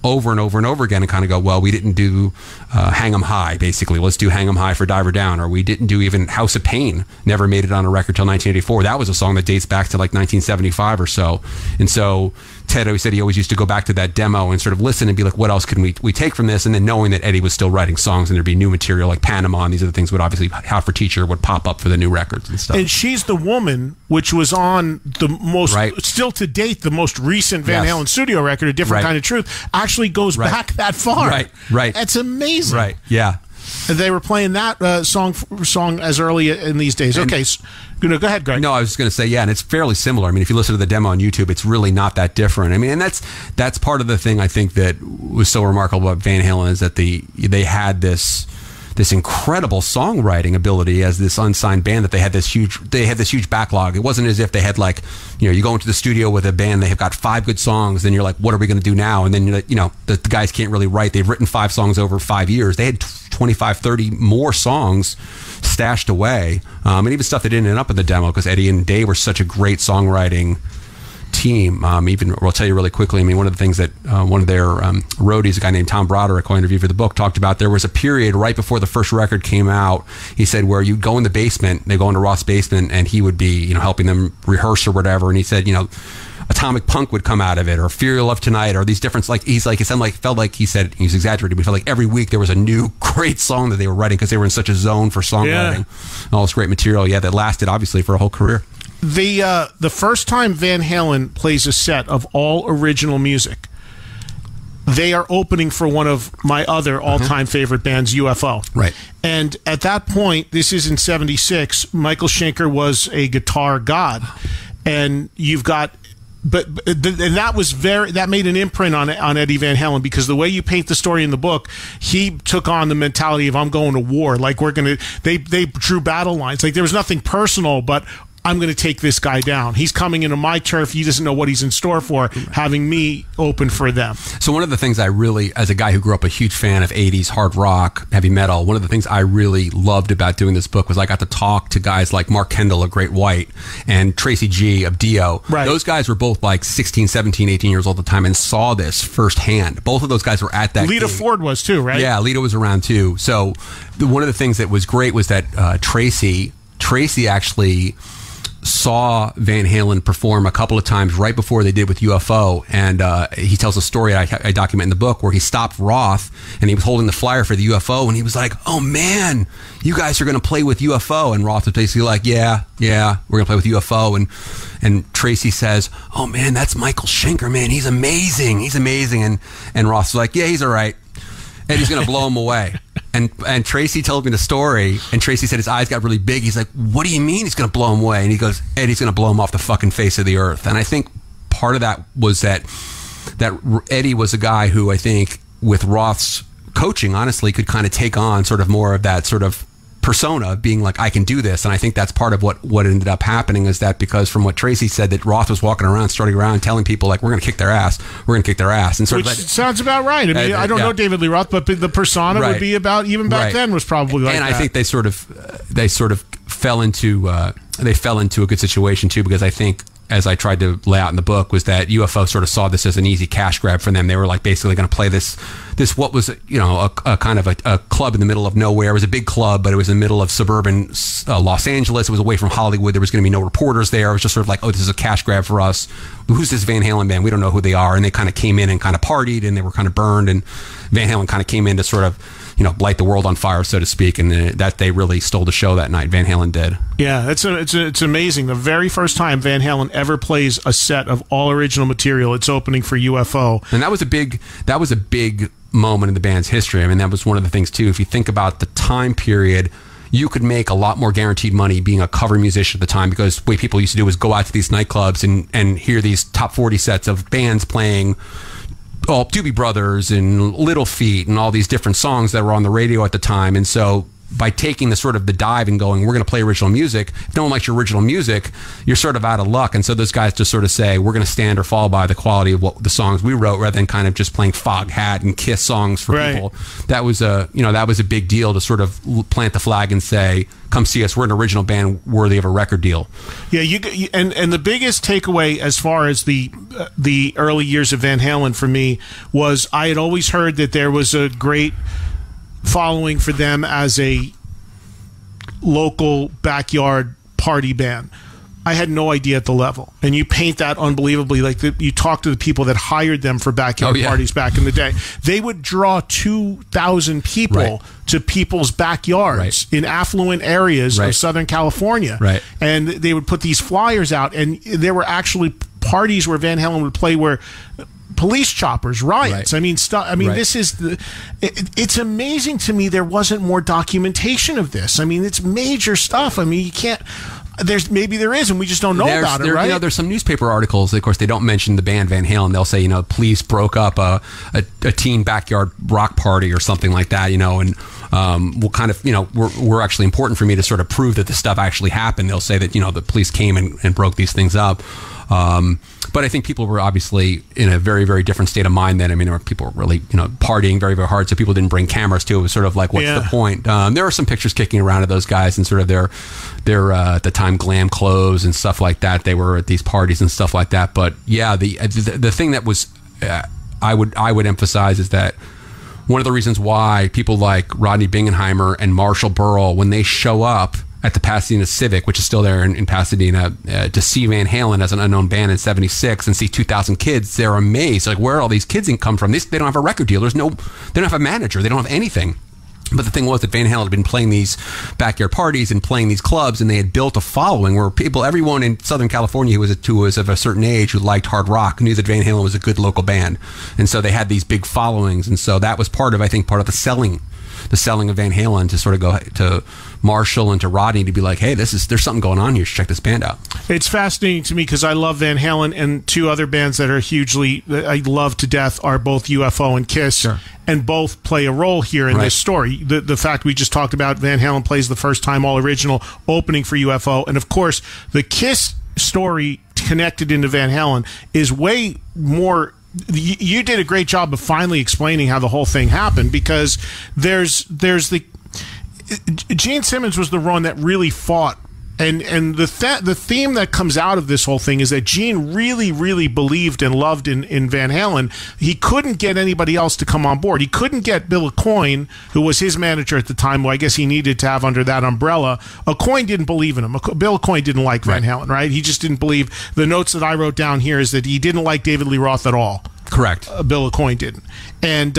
over and over and over again and kind of go, well, we didn't do Hang 'em High, basically. Let's do Hang 'em High for Diver Down. Or we didn't do even House of Pain, never made it on a record till 1984. That was a song that dates back to like 1975 or so. And so Ted always said he always used to go back to that demo and sort of listen and be like, what else can we take from this? And then knowing that Eddie was still writing songs and there'd be new material like Panama and these other things would obviously, Hot for Teacher would pop up for the new records and stuff. And She's the Woman, which was on the most, still to date, the most recent Van Halen studio record, A Different Kind of Truth, actually goes back that far. Right. That's amazing. Right, yeah. They were playing that song as early in these days. Okay, go ahead, Greg. No, I was just going to say, yeah, and it's fairly similar. I mean, if you listen to the demo on YouTube, it's really not that different. I mean, and that's part of the thing I think that was so remarkable about Van Halen, is that they had this incredible songwriting ability as this unsigned band, that they had this huge backlog. It wasn't as if they had like, you go into the studio with a band, they have got 5 good songs, then you're like, what are we going to do now? And then the guys can't really write. They've written 5 songs over 5 years. They had 25, 30 more songs stashed away, and even stuff that didn't end up in the demo, because Eddie and Dave were such a great songwriting team. Even I'll tell you really quickly. I mean, one of the things that one of their roadies, a guy named Tom Broderick, who I interviewed for the book, talked about. There was a period right before the first record came out. He said where you'd go in the basement, they go into Roth's basement, and he would be helping them rehearse or whatever. And he said Atomic Punk would come out of it, or Fear Your Love Tonight, or these different, like, he's like, it sounded like, felt like, he said, he's exaggerating, but he felt like every week there was a new great song that they were writing because they were in such a zone for songwriting. And all this great material, that lasted obviously for a whole career. The first time Van Halen plays a set of all original music, they are opening for one of my other all-time favorite bands, UFO. Right. And at that point, this is in '76, Michael Schenker was a guitar god. And you've got... and that made an imprint on Eddie Van Halen, because the way you paint the story in the book, he took on the mentality of, I'm going to war. Like, they drew battle lines. Like, there was nothing personal, but I'm going to take this guy down. He's coming into my turf. He doesn't know what he's in store for, having me open for them. So one of the things I really, as a guy who grew up a huge fan of 80s hard rock, heavy metal, one of the things I really loved about doing this book was I got to talk to guys like Mark Kendall of Great White and Tracy G of Dio. Right. Those guys were both like 16, 17, 18 years old at the time and saw this firsthand. Both of those guys were at that Lita gig. Ford was too, right? Yeah, Lita was around too. So one of the things that was great was that Tracy actually saw Van Halen perform a couple of times right before they did with UFO, and he tells a story I document in the book where he stopped Roth and he was holding the flyer for the UFO, and he was like, "Oh man, you guys are going to play with UFO," and Roth was basically like, "Yeah, we're going to play with UFO," and Tracy says, "Oh man, that's Michael Schenker, man, he's amazing," and Roth's like, "Yeah, he's all right." Eddie's going to blow him away. And Tracy told me the story, and Tracy said his eyes got really big. He's like, "What do you mean he's going to blow him away?" And he goes, "Eddie's going to blow him off the fucking face of the earth." And I think part of that was that Eddie was a guy who, I think, with Roth's coaching, honestly, could kind of take on sort of more of that sort of persona of being like, I can do this. And I think that's part of what ended up happening, is that because from what Tracy said, that Roth was walking around, strutting around, telling people like, we're going to kick their ass, and sort Which sounds about right. I mean, I don't know David Lee Roth, but the persona would be about, even back then, was probably like and that. I think they sort of fell into a good situation too, because I think, as I tried to lay out in the book, was that UFO sort of saw this as an easy cash grab for them. They were like basically going to play this what was a kind of a club in the middle of nowhere. It was a big club, but it was in the middle of suburban Los Angeles. It was away from Hollywood. There was going to be no reporters there. It was just sort of like, oh, this is a cash grab for us. Who's this Van Halen band? We don't know who they are. And they kind of came in and kind of partied, and they were kind of burned. And Van Halen kind of came in to sort of light the world on fire, so to speak, and that they really stole the show that night. Van Halen did. Yeah, it's amazing. The very first time Van Halen ever plays a set of all original material, it's opening for UFO, and that was a big moment in the band's history. I mean, that was one of the things too. If you think about the time period, you could make a lot more guaranteed money being a cover musician at the time, because the way people used to do was go out to these nightclubs and hear these top 40 sets of bands playing Doobie Brothers and Little Feat and all these different songs that were on the radio at the time. And so by taking the dive and going, we're going to play original music, if no one likes your original music, you're sort of out of luck. And so those guys just sort of say, we're going to stand or fall by the quality of what the songs we wrote, rather than kind of just playing Foghat and Kiss songs for people. That was a big deal to sort of plant the flag and say, come see us, we're an original band worthy of a record deal. Yeah, and the biggest takeaway as far as the early years of Van Halen for me was, I had always heard that there was a great following for them as a local backyard party band. I had no idea at the level. And you paint that unbelievably. Like, you talk to the people that hired them for backyard parties back in the day. They would draw 2,000 people to people's backyards in affluent areas of Southern California. And they would put these flyers out, and there were actually parties where Van Halen would play where police choppers, riots. I mean, this is it's amazing to me there wasn't more documentation of this. I mean, it's major stuff. I mean, you can't. Maybe there is, and we just don't know about it, right? There's some newspaper articles. Of course, they don't mention the band Van Halen. They'll say, police broke up a teen backyard rock party or something like that, and we'll kind of, we're actually important for me to sort of prove that this stuff actually happened. They'll say that, the police came and broke these things up. But I think people were obviously in a very, very different state of mind then. I mean, there were people really, partying very, very hard, so people didn't bring cameras too. It was sort of like, what's the point? There are some pictures kicking around of those guys and sort of their at the time glam clothes and stuff like that. They were at these parties and stuff like that. But yeah, the thing that was I would emphasize is that one of the reasons why people like Rodney Bingenheimer and Marshall Burrell, when they show up at the Pasadena Civic, which is still there in Pasadena, to see Van Halen as an unknown band in '76 and see 2,000 kids, they're amazed. Like, where are all these kids come from? They don't have a record deal. They don't have a manager. They don't have anything. But the thing was that Van Halen had been playing these backyard parties and playing these clubs, and they had built a following where everyone in Southern California who was of a certain age, who liked hard rock, knew that Van Halen was a good local band. And so they had these big followings. And so that was part of the selling of Van Halen, to sort of go to Marshall and to Rodney to be like, hey, there's something going on here. Check this band out. It's fascinating to me because I love Van Halen, and two other bands that I love to death are both UFO and Kiss. Sure. And both play a role here in this story. The fact we just talked about, Van Halen plays the first time all original opening for UFO. And of course, the Kiss story connected into Van Halen is way more. You did a great job of finally explaining how the whole thing happened, because there's Gene Simmons was the one that really fought. And the theme that comes out of this whole thing is that Gene really, really believed and loved in Van Halen. He couldn't get anybody else to come on board. He couldn't get Bill Aucoin, who was his manager at the time, who I guess he needed to have under that umbrella. Aucoin didn't believe in him. Bill Aucoin didn't like Van Halen, right? He just didn't believe. The notes that I wrote down here is that he didn't like David Lee Roth at all. Correct. Bill Aucoin didn't. And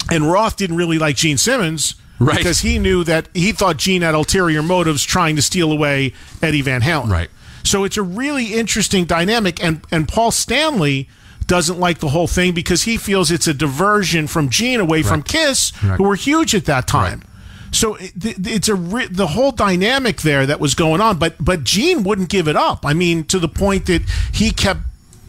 Roth didn't really like Gene Simmons. Right. Because he thought Gene had ulterior motives trying to steal away Eddie Van Halen. Right. So it's a really interesting dynamic, and Paul Stanley doesn't like the whole thing because he feels it's a diversion from Gene away from Kiss, who were huge at that time. Right. So it's the whole dynamic there that was going on, but Gene wouldn't give it up. I mean, to the point that he kept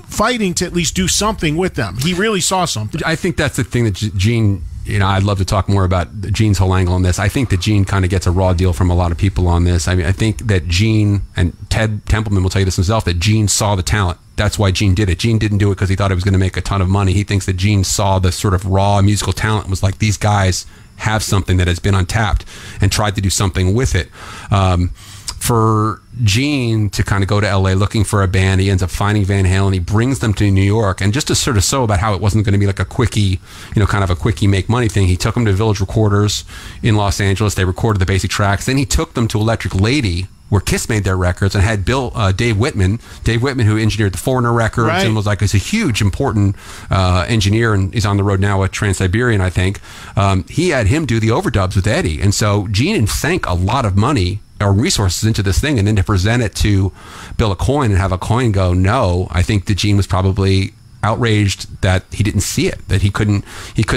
fighting to at least do something with them. He really saw something. I think that's the thing that Gene. I'd love to talk more about Gene's whole angle on this. I think that Gene kind of gets a raw deal from a lot of people on this. I mean, I think that Gene, and Ted Templeman will tell you this himself, that Gene saw the talent. That's why Gene did it. Gene didn't do it because he thought it was going to make a ton of money. He thinks that Gene saw the sort of raw musical talent and was like, these guys have something that has been untapped, and tried to do something with it. For Gene to kind of go to LA looking for a band, he ends up finding Van Halen. He brings them to New York, and just to sort of show about how it wasn't going to be like a quickie, kind of a quickie make money thing, he took them to Village Recorders in Los Angeles. They recorded the basic tracks. Then he took them to Electric Lady, where Kiss made their records, and had Dave Whitman, who engineered the Foreigner records and was like, is a huge, important engineer, and he's on the road now with Trans-Siberian, I think. He had him do the overdubs with Eddie. And so Gene sank a lot of money or resources into this thing, and then to present it to Bill Aucoin and have Aucoin go, no, I think that Gene was probably outraged that he didn't see it, that he couldn't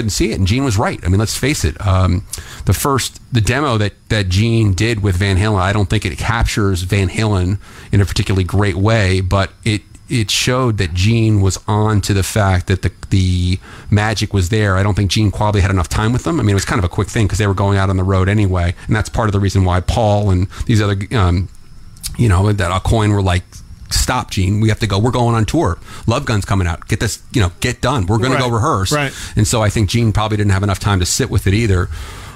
see it. And Gene was right. I mean, let's face it. The demo that Gene did with Van Halen, I don't think it captures Van Halen in a particularly great way, but it showed that Gene was on to the fact that the magic was there. I don't think Gene probably had enough time with them. I mean, it was kind of a quick thing because they were going out on the road anyway, and that's part of the reason why Paul and these other, that Aucoin were like, stop, Gene, we have to go. We're going on tour. Love Gun's coming out. Get this, get done. We're going to go rehearse. Right. And so I think Gene probably didn't have enough time to sit with it either.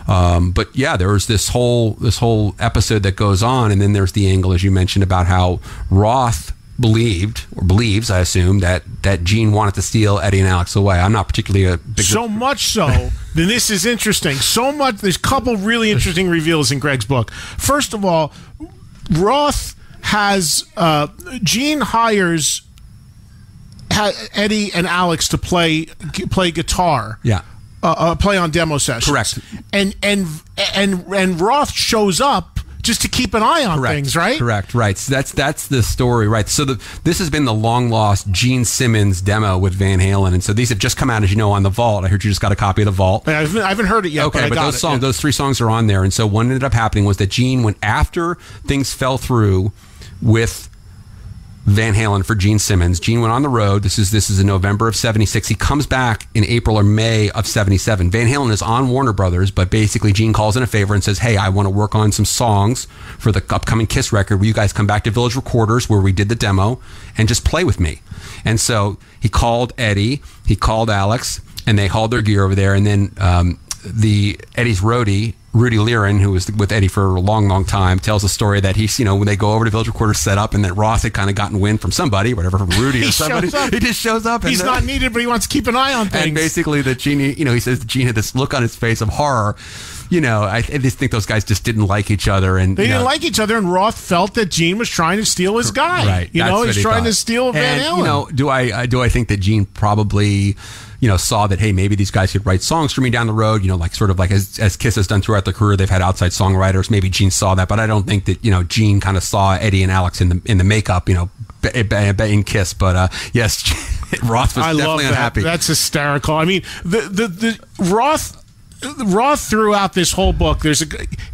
But yeah, there was this whole episode that goes on, and then there's the angle, as you mentioned, about how Roth believes, I assume, that Gene wanted to steal Eddie and Alex away. I'm not particularly a big... So much so, then this is interesting. So much, there's a couple really interesting reveals in Greg's book. First of all, Roth has... Gene hires Eddie and Alex to play guitar. Yeah. Play on demo sessions. Correct. And Roth shows up just to keep an eye on things, right? Correct, right. So that's the story, right? So this has been the long-lost Gene Simmons demo with Van Halen, and so these have just come out, as you know, on The Vault. I heard you just got a copy of The Vault. I haven't heard it yet, okay, but those 3 songs are on there, and so what ended up happening was that Gene, when after things fell through with Van Halen for Gene Simmons. Gene went on the road. This is in November of 76. He comes back in April or May of 77. Van Halen is on Warner Brothers, but basically Gene calls in a favor and says, hey, I want to work on some songs for the upcoming Kiss record. Will you guys come back to Village Recorders where we did the demo and just play with me? And so he called Eddie, he called Alex, and they hauled their gear over there. And then Eddie's roadie, Rudy Liren, who was with Eddie for a long, long time, tells a story that he's, when they go over to Village Recorders set up, and that Roth had kind of gotten wind from somebody, whatever, from Rudy or somebody. He just shows up. He's not needed, but he wants to keep an eye on things. And basically, he says Gene had this look on his face of horror. I just think those guys just didn't like each other, and they didn't like each other. And Roth felt that Gene was trying to steal his guy. Right? He's trying to steal Van Halen. Do I think that Gene probably saw that, hey, maybe these guys could write songs for me down the road, as Kiss has done throughout their career, they've had outside songwriters. Maybe Gene saw that, but I don't think that, Gene kind of saw Eddie and Alex in the makeup, in Kiss. But yes, Roth was definitely unhappy. That's hysterical. I mean, the Roth throughout this whole book,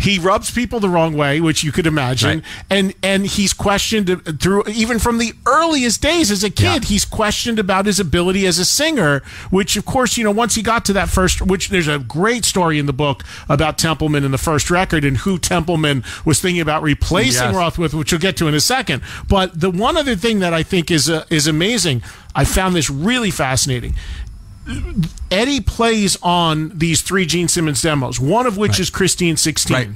he rubs people the wrong way, which you could imagine, right. and he's questioned through even from the earliest days as a kid. Yeah. He's questioned about his ability as a singer, which of course once he got to that first, which there's a great story in the book about Templeman in the first record and who Templeman was thinking about replacing Roth with, which we'll get to in a second. But the one other thing that I think is amazing, I found this really fascinating. Eddie plays on these 3 Gene Simmons demos, one of which is Christine 16. Right.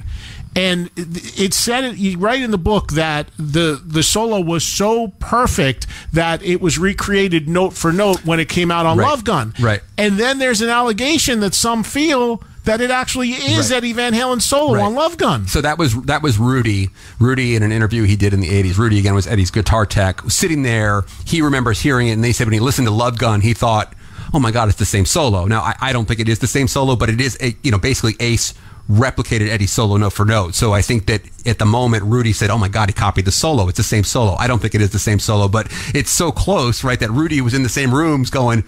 And it said right in the book that the solo was so perfect that it was recreated note for note when it came out on Love Gun. Right. And then there's an allegation that some feel that it actually is Eddie Van Halen's solo on Love Gun. So that was Rudy. Rudy, in an interview he did in the 80s, Rudy again was Eddie's guitar tech, sitting there. He remembers hearing it, and they said when he listened to Love Gun, he thought, oh my God, it's the same solo. Now, I don't think it is the same solo, but it is, basically Ace replicated Eddie's solo note for note. So I think that at the moment, Rudy said, oh my God, he copied the solo. It's the same solo. I don't think it is the same solo, but it's so close, right, that Rudy was in the same rooms going,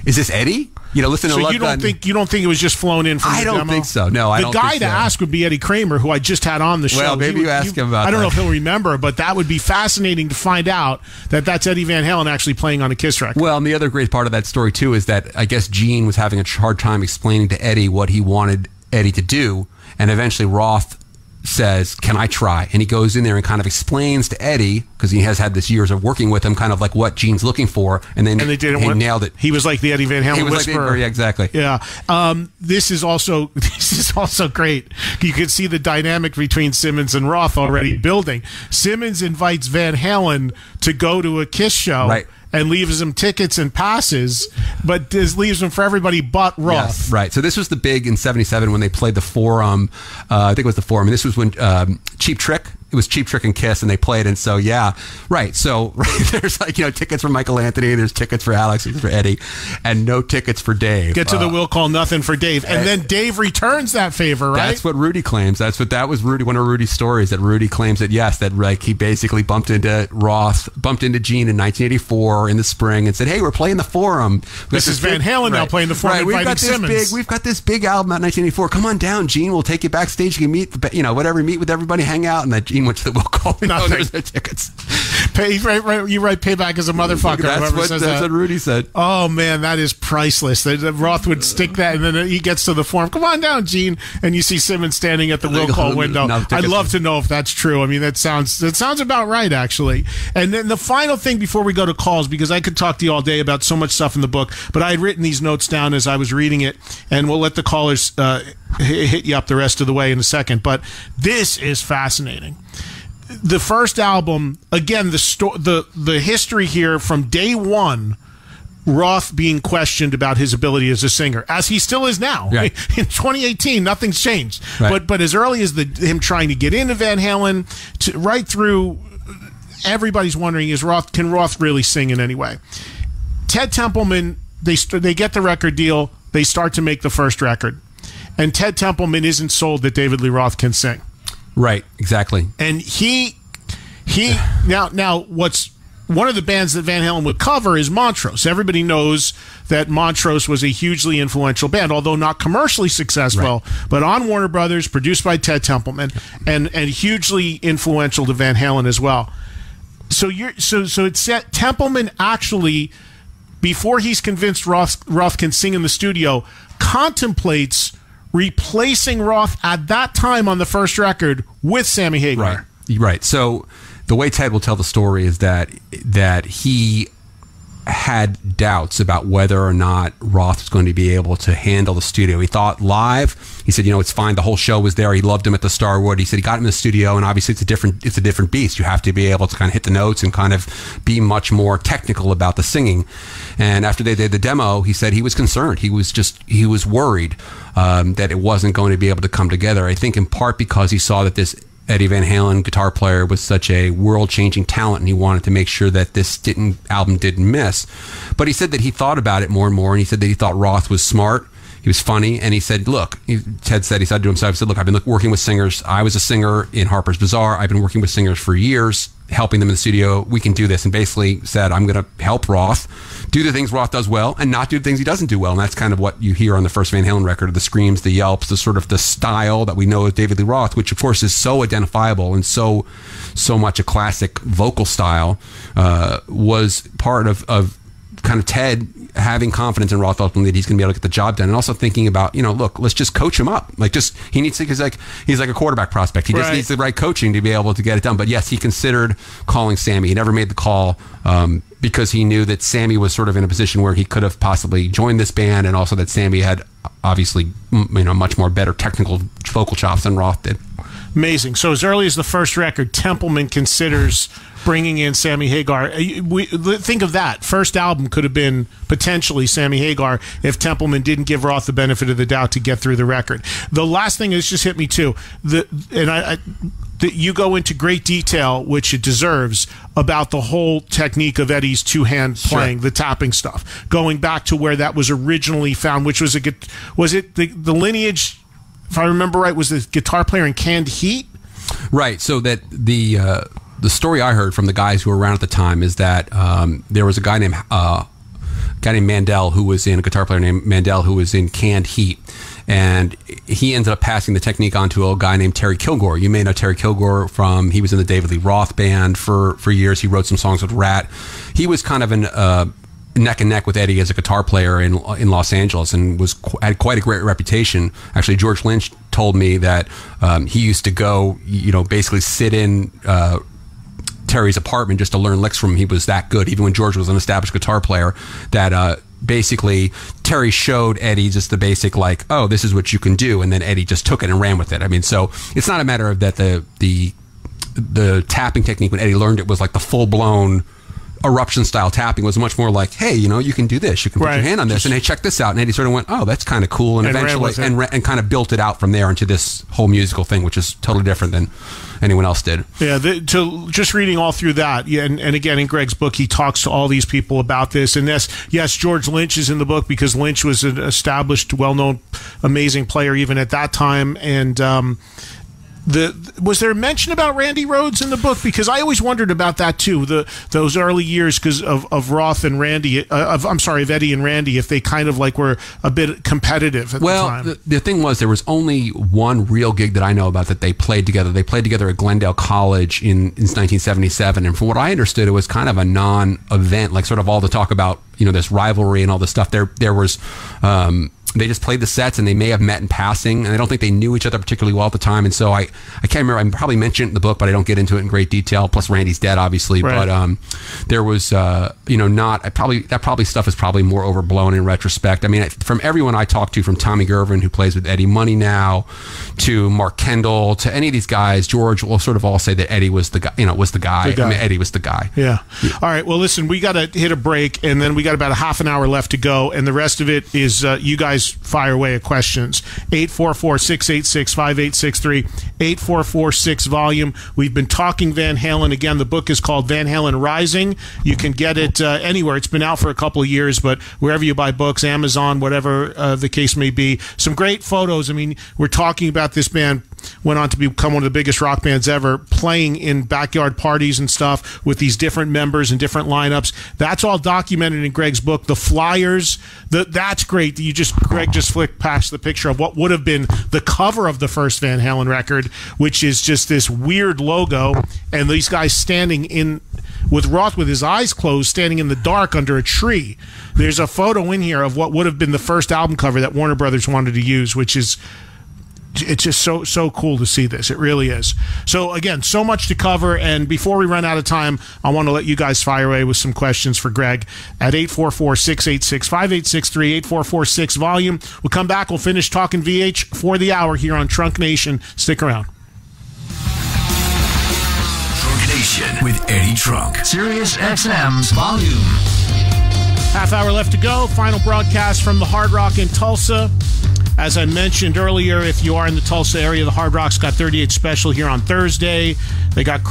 is this Eddie? Listen to Love Gun. So you don't think it was just flown in from the demo? I don't think so. No, I don't think so. The guy to ask would be Eddie Kramer, who I just had on the show. Well, maybe you ask him about that. I don't know if he'll remember, but that would be fascinating to find out that that's Eddie Van Halen actually playing on a Kiss record. Well, and the other great part of that story, too, is that I guess Gene was having a hard time explaining to Eddie what he wanted Eddie to do, and eventually Roth says, can I try? And he goes in there and kind of explains to Eddie, because he has had this years of working with him, kind of like what Gene's looking for, and then he nailed it. He was like the Eddie Van Halen whisperer. Yeah, exactly. Yeah. This is also great. You can see the dynamic between Simmons and Roth already building. Simmons invites Van Halen to go to a Kiss show. Right. And leaves him tickets and passes, but leaves them for everybody but Roth. Yes, right. So this was the big in 77 when they played the Forum. I think it was the Forum. And this was when Cheap Trick. It was Cheap Trick and Kiss, and they played. And so, So there's tickets for Michael Anthony, there's tickets for Alex, for Eddie, and no tickets for Dave. Get to the Will Call Nothing for Dave. And then Dave returns that favor, right? That's what Rudy claims. That was Rudy. One of Rudy's stories, that Rudy claims that, yes, that he basically bumped into Gene in 1984 in the spring and said, hey, we're playing the Forum. This is Van Halen now playing the Forum, inviting Simmons. We've got this big album out in 1984. Come on down, Gene. We'll take you backstage. You can meet with everybody, hang out. And that Gene went to the Will Call. No, there's no tickets. You write payback as a motherfucker. That's what Rudy said. Oh man, that is priceless. Roth would stick that, and then he gets to the Forum. Come on down, Gene, and you see Simmons standing at the Will Call window. I'd love to know if that's true. I mean, that sounds about right, actually. And then the final thing before we go to calls, because I could talk to you all day about so much stuff in the book, but I had written these notes down as I was reading it, and we'll let the callers hit you up the rest of the way in a second. But this is fascinating. The first album, again, the history here from day one, Roth being questioned about his ability as a singer, as he still is now. Right. In 2018, nothing's changed. Right. But as early as him trying to get into Van Halen, right through, everybody's wondering, can Roth really sing in any way? Ted Templeman, they get the record deal, they start to make the first record, and Ted Templeman isn't sold that David Lee Roth can sing. Right, exactly. And he now what's one of the bands that Van Halen would cover is Montrose. Everybody knows that Montrose was a hugely influential band, although not commercially successful, but on Warner Brothers, produced by Ted Templeman, and hugely influential to Van Halen as well. So it's set. Templeman actually, before he's convinced Roth can sing in the studio, contemplates replacing Roth at that time on the first record with Sammy Hagar. Right. So the way Ted will tell the story is that he had doubts about whether or not Roth was going to be able to handle the studio. He thought live, he said, it's fine. The whole show was there. He loved him at the Starwood. He said he got him in the studio, and obviously it's a different beast. You have to be able to kind of hit the notes and kind of be much more technical about the singing. And after they did the demo, he said he was concerned. He was worried that it wasn't going to be able to come together. I think in part because he saw that this Eddie Van Halen, guitar player, was such a world-changing talent, and he wanted to make sure that this album didn't miss. But he said that he thought about it more and more, and he said that he thought Roth was smart, he was funny, and he said, Ted said to himself, I've been working with singers. I was a singer in Harper's Bazaar. I've been working with singers for years, helping them in the studio. We can do this. And basically said, I'm going to help Roth do the things Roth does well and not do the things he doesn't do well. And that's kind of what you hear on the first Van Halen record, the screams, the yelps, the sort of the style that we know of David Lee Roth, which of course is so identifiable and so much a classic vocal style, was part of kind of Ted having confidence in Roth ultimately that he's going to be able to get the job done, and also thinking about, look, let's just coach him up. He needs to, he's like a quarterback prospect. He just needs the right coaching to be able to get it done. But yes, he considered calling Sammy. He never made the call because he knew that Sammy was sort of in a position where he could have possibly joined this band, and also that Sammy had obviously much more better technical vocal chops than Roth did. Amazing. So as early as the first record, Templeman considers bringing in Sammy Hagar. Think of that. First album could have been potentially Sammy Hagar if Templeman didn't give Roth the benefit of the doubt to get through the record. The last thing is just hit me too. You go into great detail, which it deserves, about the whole technique of Eddie's two-hand playing, the tapping stuff, going back to where that was originally found, which was the lineage, if I remember right, was the guitar player in Canned Heat? Right. So that the story I heard from the guys who were around at the time is that there was a guy named Mandel, who was in a guitar player named Mandel, who was in Canned Heat, and he ended up passing the technique on to a guy named Terry Kilgore. You may know Terry Kilgore he was in the David Lee Roth band for years. He wrote some songs with Rat. He was kind of neck and neck with Eddie as a guitar player in Los Angeles, and had quite a great reputation. Actually, George Lynch told me that he used to go, basically sit in Terry's apartment just to learn licks from him. He was that good, even when George was an established guitar player, that basically Terry showed Eddie just the basic, oh, this is what you can do, and then Eddie just took it and ran with it. I mean, so it's not a matter of that the tapping technique when Eddie learned it was like the full-blown eruption style tapping. Was much more like, hey, you can do this, you can put your hand on this, and hey, check this out. And Eddie sort of went, oh, that's kind of cool, and eventually and kind of built it out from there into this whole musical thing, which is totally different than anyone else did. Yeah, just reading all through that, and again in Greg's book, he talks to all these people about this. And yes, George Lynch is in the book because Lynch was an established, well-known, amazing player even at that time, and was there mention about Randy Rhoads in the book? Because I always wondered about that too. Those early years, because of Roth and Randy, of Eddie and Randy, if they kind of were a bit competitive at the time. Well, the thing was, there was only one real gig that I know about that they played together. They played together at Glendale College in 1977, and from what I understood, it was kind of a non-event, sort of all the talk about this rivalry and all this stuff. There was. They just played the sets, and they may have met in passing, and I don't think they knew each other particularly well at the time. And so I can't remember. I probably mentioned it in the book, but I don't get into it in great detail. Plus, Randy's dead, obviously. Right. But there was, that probably stuff is probably more overblown in retrospect. I mean, from everyone I talked to, from Tommy Gervin, who plays with Eddie Money now, to Mark Kendall, to any of these guys, George will sort of all say that Eddie was the guy. Was the guy. I mean, Eddie was the guy. Yeah. All right. Well, listen, we got to hit a break, and then we got about a half an hour left to go, and the rest of it is you guys fire away at questions. 844-686-5863, 844-6-VOLUME. We've been talking Van Halen. Again, the book is called Van Halen Rising. You can get it anywhere. It's been out for a couple of years, but wherever you buy books, Amazon, whatever the case may be. Some great photos. I mean, we're talking about this band went on to become one of the biggest rock bands ever, playing in backyard parties and stuff with these different members and different lineups. That's all documented in Greg's book. The flyers, that's great. Greg just flicked past the picture of what would have been the cover of the first Van Halen record, which is just this weird logo and these guys standing in with Roth with his eyes closed, standing in the dark under a tree. There's a photo in here of what would have been the first album cover that Warner Brothers wanted to use, which is, it's just so cool to see this. It really is. So again, so much to cover, and before we run out of time, I want to let you guys fire away with some questions for Greg at 844-686-5863, 8446-VOLUME. We'll come back, we'll finish talking VH for the hour here on Trunk Nation. Stick around. Trunk Nation with Eddie Trunk, Sirius XM's Volume. Half hour left to go. Final broadcast from the Hard Rock in Tulsa. As I mentioned earlier, if you are in the Tulsa area, the Hard Rock's got 38 Special here on Thursday. They got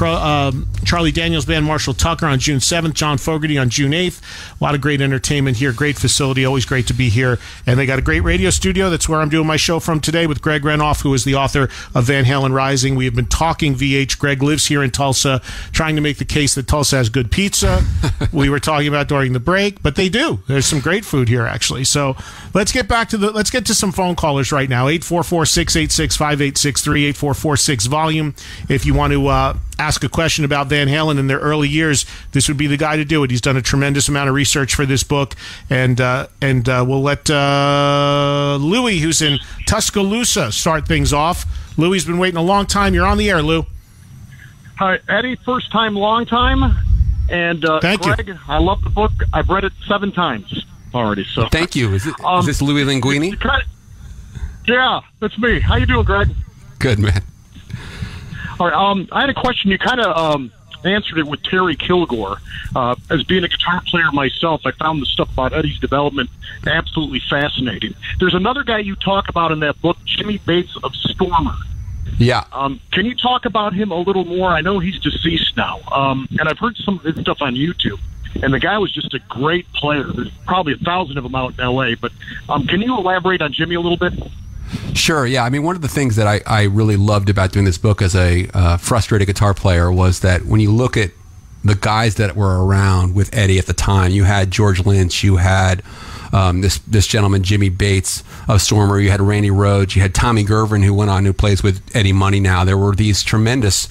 Charlie Daniels Band, Marshall Tucker on June 7th, John Fogerty on June 8th. A lot of great entertainment here, great facility, always great to be here. And they got a great radio studio. That's where I'm doing my show from today with Greg Renoff, who is the author of Van Halen Rising. We have been talking VH. Greg lives here in Tulsa, trying to make the case that Tulsa has good pizza. We were talking about during the break, but they do. There's some great food here, actually. So let's get to some phone callers right now. 844-686-5863, 8446-VOLUME. If you want to ask a question about Van Halen in their early years, this would be the guy to do it. He's done a tremendous amount of research for this book, and we'll let Louie, who's in Tuscaloosa, start things off. Louie's been waiting a long time. You're on the air, Lou. Hi, Eddie. First time, long time. And Thank Greg, you. I love the book. I've read it 7 times already. So thank you. Is this Louis Linguini? Yeah, that's me. How you doing, Greg? Good, man. All right. I had a question. You kind of answered it with Terry Kilgore. As being a guitar player myself, I found the stuff about Eddie's development absolutely fascinating. There's another guy you talk about in that book, Jimmy Bates of Stormer. Yeah. Can you talk about him a little more? I know he's deceased now, and I've heard some of his stuff on YouTube. And the guy was just a great player. There's probably 1,000 of them out in L.A., but can you elaborate on Jimmy a little bit? Sure, yeah. I mean, one of the things that I really loved about doing this book as a frustrated guitar player was that when you look at the guys that were around with Eddie at the time, you had George Lynch, you had this gentleman, Jimmy Bates of Stormer, you had Randy Rhoads, you had Tommy Gervin, who went on, who plays with Eddie Money now. There were these tremendous...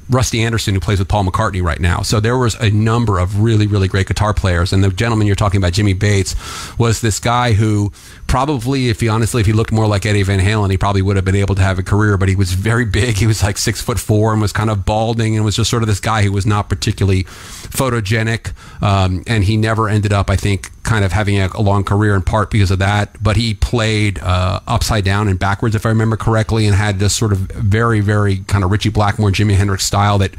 Rusty Anderson, who plays with Paul McCartney right now. So there was a number of really, really great guitar players. And the gentleman you're talking about, Jimmy Bates, was this guy who probably, if he looked more like Eddie Van Halen, he probably would have been able to have a career, but he was very big. He was like 6'4" and was kind of balding and was just sort of this guy who was not particularly photogenic. And he never ended up, I think, kind of having a long career in part because of that. But he played upside down and backwards, if I remember correctly, and had this sort of very, very kind of Ritchie Blackmore, Jimi Hendrix style that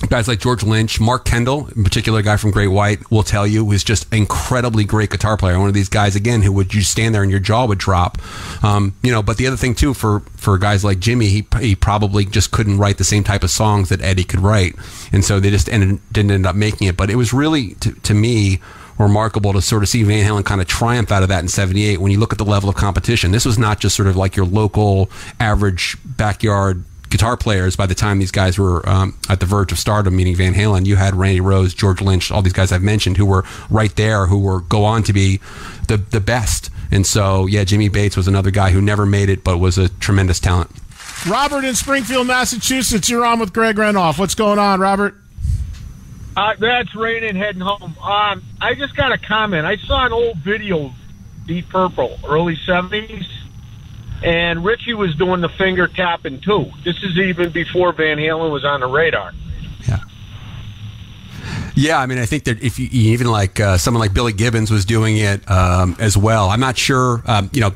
guys like George Lynch, Mark Kendall, in particular, a guy from Great White, will tell you, was just an incredibly great guitar player. One of these guys, again, who would you stand there and your jaw would drop. But the other thing, too, for guys like Jimmy, he probably just couldn't write the same type of songs that Eddie could write. And so they just didn't end up making it. But it was really, to me, remarkable to sort of see Van Halen kind of triumph out of that in 78 when you look at the level of competition. This was not just sort of like your local average backyard guitar players. By the time these guys were at the verge of stardom, meaning Van Halen, you had Randy Rhoads, George Lynch, all these guys I've mentioned who were right there, who were go on to be the best. And so, yeah, Jimmy Bates was another guy who never made it, but was a tremendous talent. Robert in Springfield, Massachusetts, you're on with Greg Renoff. What's going on, Robert? That's raining, heading home. I just got a comment. I saw an old video of Deep Purple, early 70s, and Richie was doing the finger tapping, too. This is even before Van Halen was on the radar. Yeah, I mean, I think that if you even like someone like Billy Gibbons was doing it as well. I'm not sure.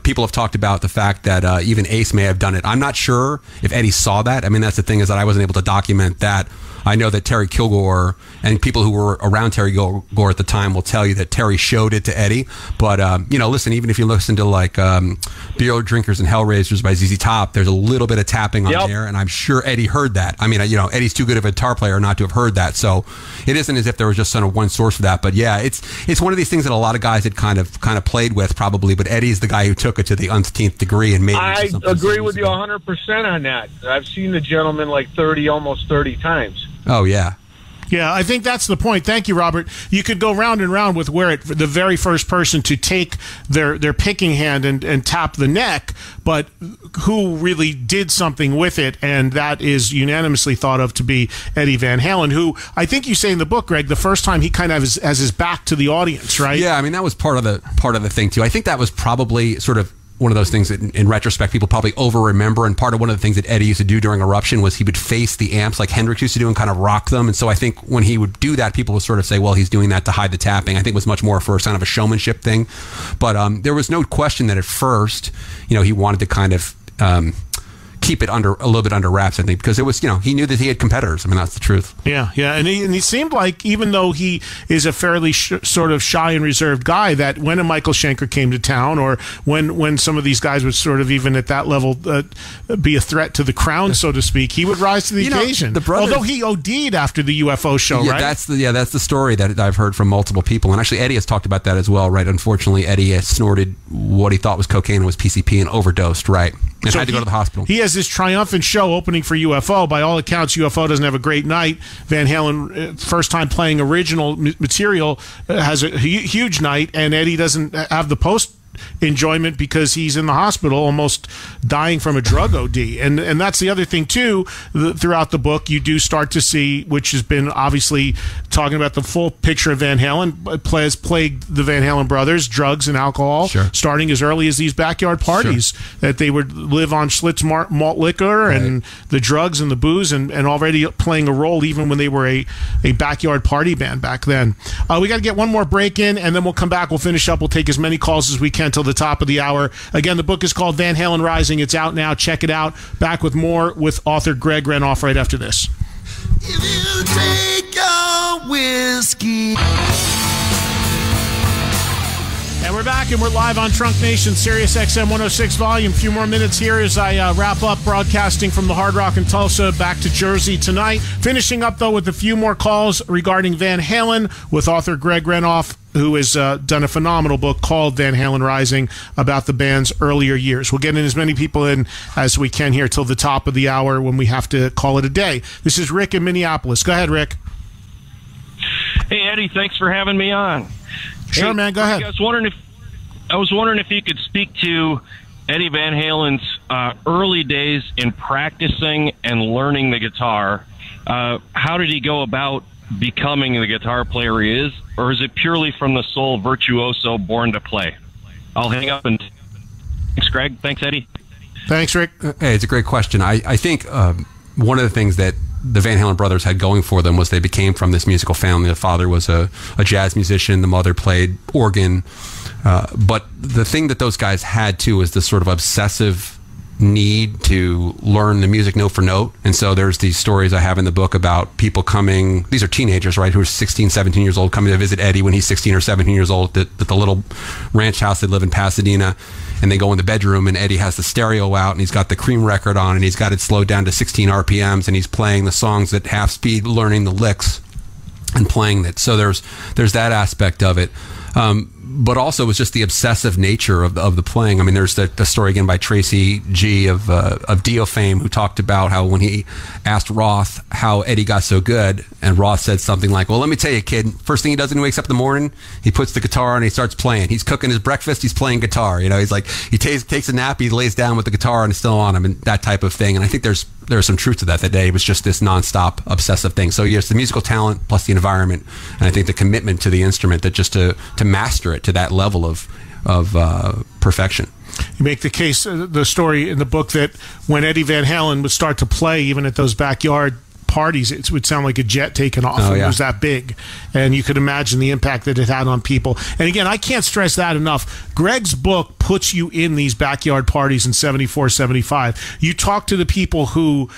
People have talked about the fact that even Ace may have done it. I'm not sure if Eddie saw that. I mean, that's the thing, is that I wasn't able to document that. I know that Terry Kilgore and people who were around Terry Kilgore at the time will tell you that Terry showed it to Eddie. But, listen, even if you listen to like Beer Drinkers and Hellraisers by ZZ Top, there's a little bit of tapping on there, and I'm sure Eddie heard that. I mean, Eddie's too good of a guitar player not to have heard that. So it isn't as if there was just sort of one source for that. But yeah, it's one of these things that a lot of guys had kind of played with probably, but Eddie's the guy who took it to the umpteenth degree and made it. I agree with you 100% on that. I've seen the gentleman like almost 30 times. Oh, yeah. Yeah, I think that's the point. Thank you, Robert. You could go round and round with where the very first person to take their picking hand and tap the neck, but who really did something with it, and that is unanimously thought of to be Eddie Van Halen, who I think you say in the book, Greg, the first time he kind of has his back to the audience, right? Yeah, I mean, that was part of the thing, too. I think that was probably sort of one of those things that in retrospect people probably over-remember, and part of one of the things that Eddie used to do during Eruption was he would face the amps like Hendrix used to do and kind of rock them. And so I think when he would do that, people would sort of say, well, he's doing that to hide the tapping. I think it was much more for kind of a showmanship thing. But there was no question that at first, he wanted to kind of keep it a little bit under wraps, I think, because it was, he knew that he had competitors. I mean, that's the truth. Yeah, and he seemed like, even though he is a fairly sort of shy and reserved guy, that when a Michael Schenker came to town, or when some of these guys would sort of even at that level be a threat to the crown, so to speak, he would rise to the occasion. Although he OD'd after the UFO show, right? That's the story that I've heard from multiple people, and actually Eddie has talked about that as well, right? Unfortunately, Eddie has snorted what he thought was cocaine and was PCP and overdosed, right? And had to go to the hospital. He has this triumphant show opening for UFO. By all accounts, UFO doesn't have a great night. Van Halen, first time playing original material, has a huge night, and Eddie doesn't have the post enjoyment because he's in the hospital almost dying from a drug OD. And that's the other thing too, throughout the book you do start to see, which has been obviously talking about the full picture of Van Halen has plagued the Van Halen brothers, drugs and alcohol, starting as early as these backyard parties, that they would live on Schlitz malt liquor and the drugs and the booze, and already playing a role even when they were a backyard party band back then. We got to get one more break in, and then we'll come back, we'll finish up, we'll take as many calls as we can until the top of the hour. Again, the book is called Van Halen Rising. It's out now. Check it out. Back with more with author Greg Renoff right after this. If you take a whiskey. And we're back, and we're live on Trunk Nation, Sirius XM 106 volume. A few more minutes here as I wrap up broadcasting from the Hard Rock in Tulsa back to Jersey tonight. Finishing up, though, with a few more calls regarding Van Halen with author Greg Renoff, who has done a phenomenal book called Van Halen Rising about the band's earlier years. We'll get in as many people in as we can here till the top of the hour when we have to call it a day. This is Rick in Minneapolis. Go ahead, Rick. Hey, Eddie, thanks for having me on. Sure, man, go ahead. I was wondering if you could speak to Eddie Van Halen's early days in practicing and learning the guitar. How did he go about becoming the guitar player he is, or is it purely from the soul virtuoso born to play? I'll hang up and thanks, Greg. Thanks, Eddie. Thanks, Rick. Hey, it's a great question. I think one of the things that the Van Halen brothers had going for them was they became from this musical family. The father was a jazz musician. The mother played organ. But the thing that those guys had, too, is this sort of obsessive need to learn the music note for note. And so there's these stories I have in the book about people coming, these are teenagers, right, who are 16, 17 years old, coming to visit Eddie when he's 16 or 17 years old at the little ranch house they live in Pasadena. And they go in the bedroom, and Eddie has the stereo out, and he's got the Cream record on, and he's got it slowed down to 16 RPMs, and he's playing the songs at half speed, learning the licks and playing it. So there's that aspect of it. But also it was just the obsessive nature of the playing. I mean, there's the story again by Tracy G of Dio fame, who talked about how when he asked Roth how Eddie got so good, and Roth said something like, well, let me tell you, kid, first thing he does when he wakes up in the morning, he puts the guitar on and he starts playing. He's cooking his breakfast, he's playing guitar. He's like, he takes a nap, he lays down with the guitar and it's still on him, and that type of thing. And I think there's some truth to that day. It was just this nonstop obsessive thing. So yes, the musical talent plus the environment, and I think the commitment to the instrument, that just to master it to that level of perfection. You make the case, the story in the book, that when Eddie Van Halen would start to play, even at those backyard parties, it would sound like a jet taking off. It was that big, and you could imagine the impact that it had on people. And again, I can't stress that enough. Greg's book puts you in these backyard parties in 74, 75. You talk to the people who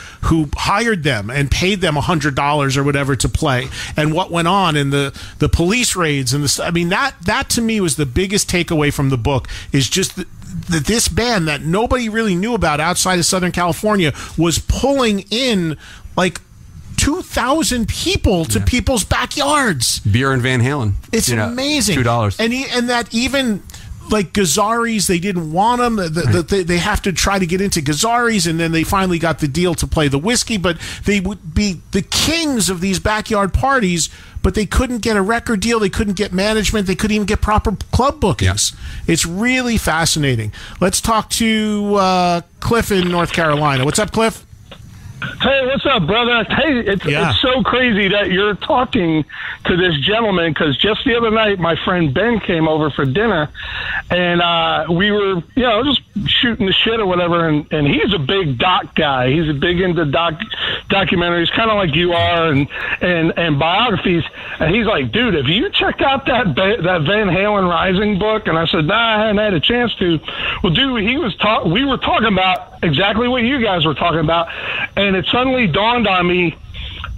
hired them and paid them $100 or whatever to play, and what went on in the police raids and I mean, that to me was the biggest takeaway from the book, is just that this band that nobody really knew about outside of Southern California was pulling in like 2,000 people to people's backyards. Beer and Van Halen. It's amazing. $2. And that even like Gazzari's, they didn't want them. They have to try to get into Gazzari's, and then they finally got the deal to play the whiskey. But they would be the kings of these backyard parties, but they couldn't get a record deal. They couldn't get management. They couldn't even get proper club bookings. Yeah. It's really fascinating. Let's talk to Cliff in North Carolina. What's up, Cliff? Hey, what's up, brother? Hey, it's so crazy that you're talking to this gentleman, because just the other night, my friend Ben came over for dinner, and we were, just shooting the shit or whatever, and he's a big doc guy. He's big into documentaries, kind of like you are, and biographies. And he's like, dude, have you checked out that Van Halen Rising book? And I said, nah, I hadn't had a chance to. Well, dude, we were talking about exactly what you guys were talking about, and it suddenly dawned on me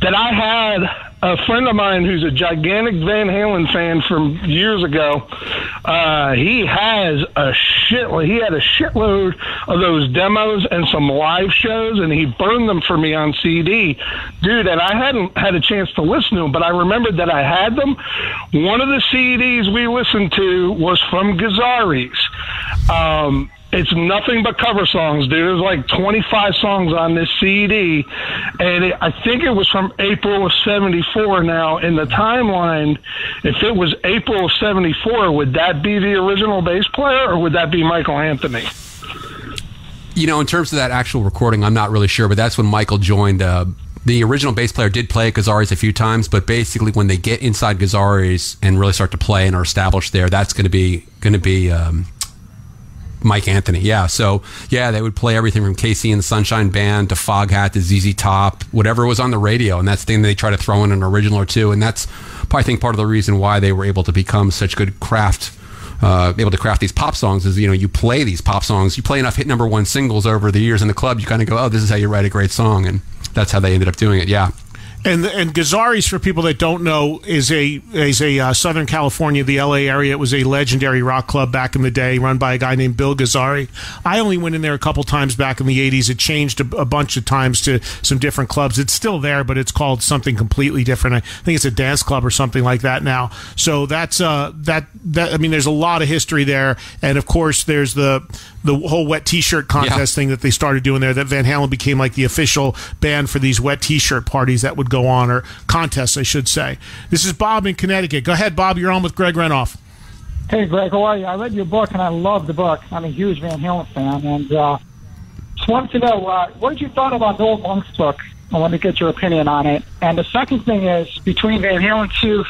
that I had a friend of mine who's a gigantic Van Halen fan from years ago. He had a shitload of those demos and some live shows, and he burned them for me on CD. Dude, and I hadn't had a chance to listen to them, but I remembered that I had them. One of the CDs we listened to was from Gazzari's. It's nothing but cover songs, dude. There's like 25 songs on this CD, and I think it was from April of 74 now. In the timeline, if it was April of 74, would that be the original bass player, or would that be Michael Anthony? In terms of that actual recording, I'm not really sure, but that's when Michael joined. The original bass player did play at Gazzari's a few times, but basically when they get inside Gazzari's and really start to play and are established there, that's going to be Mike Anthony. Yeah. So they would play everything from KC and the Sunshine Band to Foghat to ZZ Top, whatever was on the radio. And that's the thing they try to throw in an original or two. And that's probably, I think, part of the reason why they were able to become such good able to craft these pop songs is, you play these pop songs, you play enough hit number one singles over the years in the club, you kind of go, oh, this is how you write a great song. And that's how they ended up doing it. Yeah. And Gazzari's, for people that don't know, is a Southern California, the LA area. It was a legendary rock club back in the day, run by a guy named Bill Gazzari. I only went in there a couple times back in the 80s. It changed a bunch of times to some different clubs. It's still there, but it's called something completely different. I think it's a dance club or something like that now. So that's that. I mean, there's a lot of history there, and of course, there's the whole wet T-shirt contest thing that they started doing there. That Van Halen became like the official band for these wet T-shirt parties that would go on, or contests, I should say. This is Bob in Connecticut. Go ahead, Bob. You're on with Greg Renoff. Hey, Greg. How are you? I read your book, and I love the book. I'm a huge Van Halen fan, and just wanted to know, what did you thought about Noel Monk's book? I want to get your opinion on it. And the second thing is, between Van Halen 2,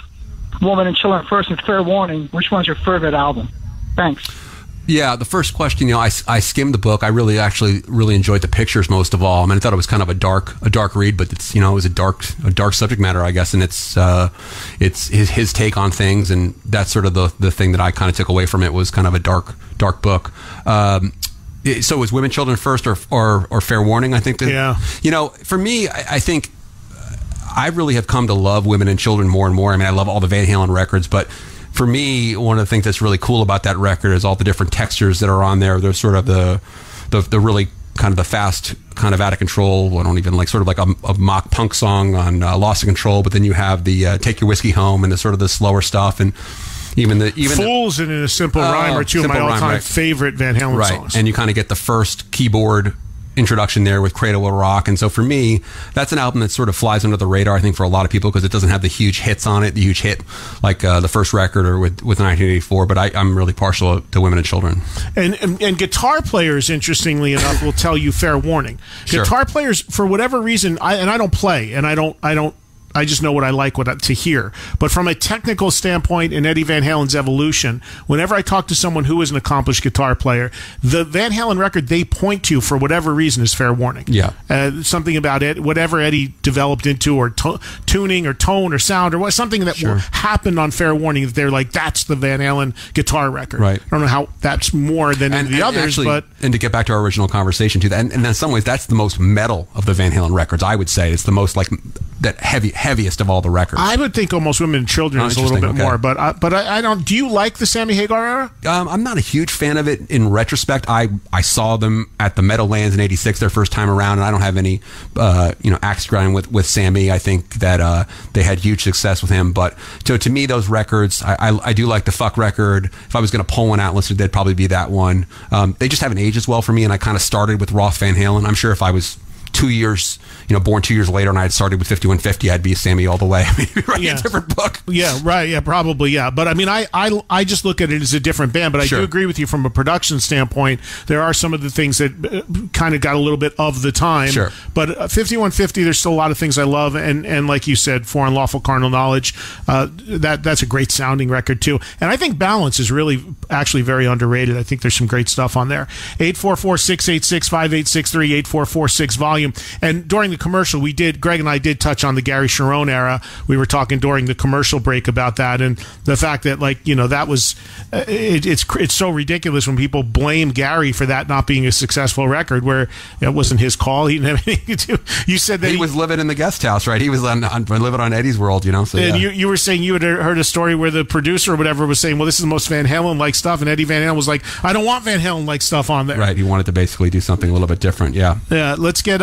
Woman and Children First, and Fair Warning, which one's your favorite album? Thanks. Yeah, the first question, I skimmed the book. I really enjoyed the pictures most of all. I mean, I thought it was kind of a dark read, but it's, it was a dark subject matter, I guess, and it's his take on things, and that's sort of the thing that I kind of took away from it, was kind of a dark book. So was Women, Children First or Fair Warning, I think. Yeah. For me, I think I really have come to love Women and Children more and more. I mean, I love all the Van Halen records, but for me, one of the things that's really cool about that record is all the different textures that are on there. There's sort of the really kind of the fast, kind of out of control, I don't even like, sort of like a mock punk song on Lost in Control, but then you have the Take Your Whiskey Home and the sort of the slower stuff, and even Fools in a Simple Rhyme are two of my all-time favorite Van Halen songs. And you kind of get the first keyboard introduction there with Cradle Will Rock. And so for me, that's an album that sort of flies under the radar, I think, for a lot of people, because it doesn't have the huge hits on it, the huge hit like the first record or with 1984. But I'm really partial to Women and Children. And guitar players, interestingly enough, will tell you Fair Warning. Sure. Guitar players, for whatever reason, I don't play, and I just know what I like to hear. But from a technical standpoint in Eddie Van Halen's evolution, whenever I talk to someone who is an accomplished guitar player, the Van Halen record they point to for whatever reason is Fair Warning. Yeah. Something about it, whatever Eddie developed into, or tuning or tone or sound, or something that happened on Fair Warning, that they're like, that's the Van Halen guitar record. Right. I don't know how that's more than the others, actually, and to get back to our original conversation too, and in some ways that's the most metal of the Van Halen records, I would say. It's the most like that heavy heaviest of all the records. I would think Almost Women and Children is a little bit more, but I don't. Do you like the Sammy Hagar era? I'm not a huge fan of it in retrospect. I saw them at the Meadowlands in '86 their first time around, and I don't have any axe grind with Sammy. I think that they had huge success with him, but to me, those records, I do like the Fuck record. If I was going to pull one out, they'd probably be that one. They just haven't aged as well for me, and I kind of started with Roth Van Halen. I'm sure if I was 2 years, born 2 years later, and I had started with 5150, I'd be Sammy all the way. Writing a different book. Yeah, right. Yeah, probably. Yeah, but I mean, I just look at it as a different band. But I do agree with you from a production standpoint. There are some of the things that kind of got a little bit of the time. Sure. But 5150, there's still a lot of things I love, and like you said, For Unlawful Carnal Knowledge, that's a great sounding record too. And I think Balance is really actually very underrated. I think there's some great stuff on there. 844-686-5863, 8446-VOLUME. And during the commercial, Greg and I did touch on the Gary Cherone era. We were talking during the commercial break about that, and the fact that that was it's so ridiculous when people blame Gary for that not being a successful record, where it wasn't his call. He didn't have anything to do. You said that he was living in the guest house, right? He was living on Eddie's World, So, and you were saying you had heard a story where the producer or whatever was saying, well, this is the most Van Halen-like stuff, and Eddie Van Halen was like, I don't want Van Halen-like stuff on there. Right, he wanted to basically do something a little bit different, yeah. Yeah, let's get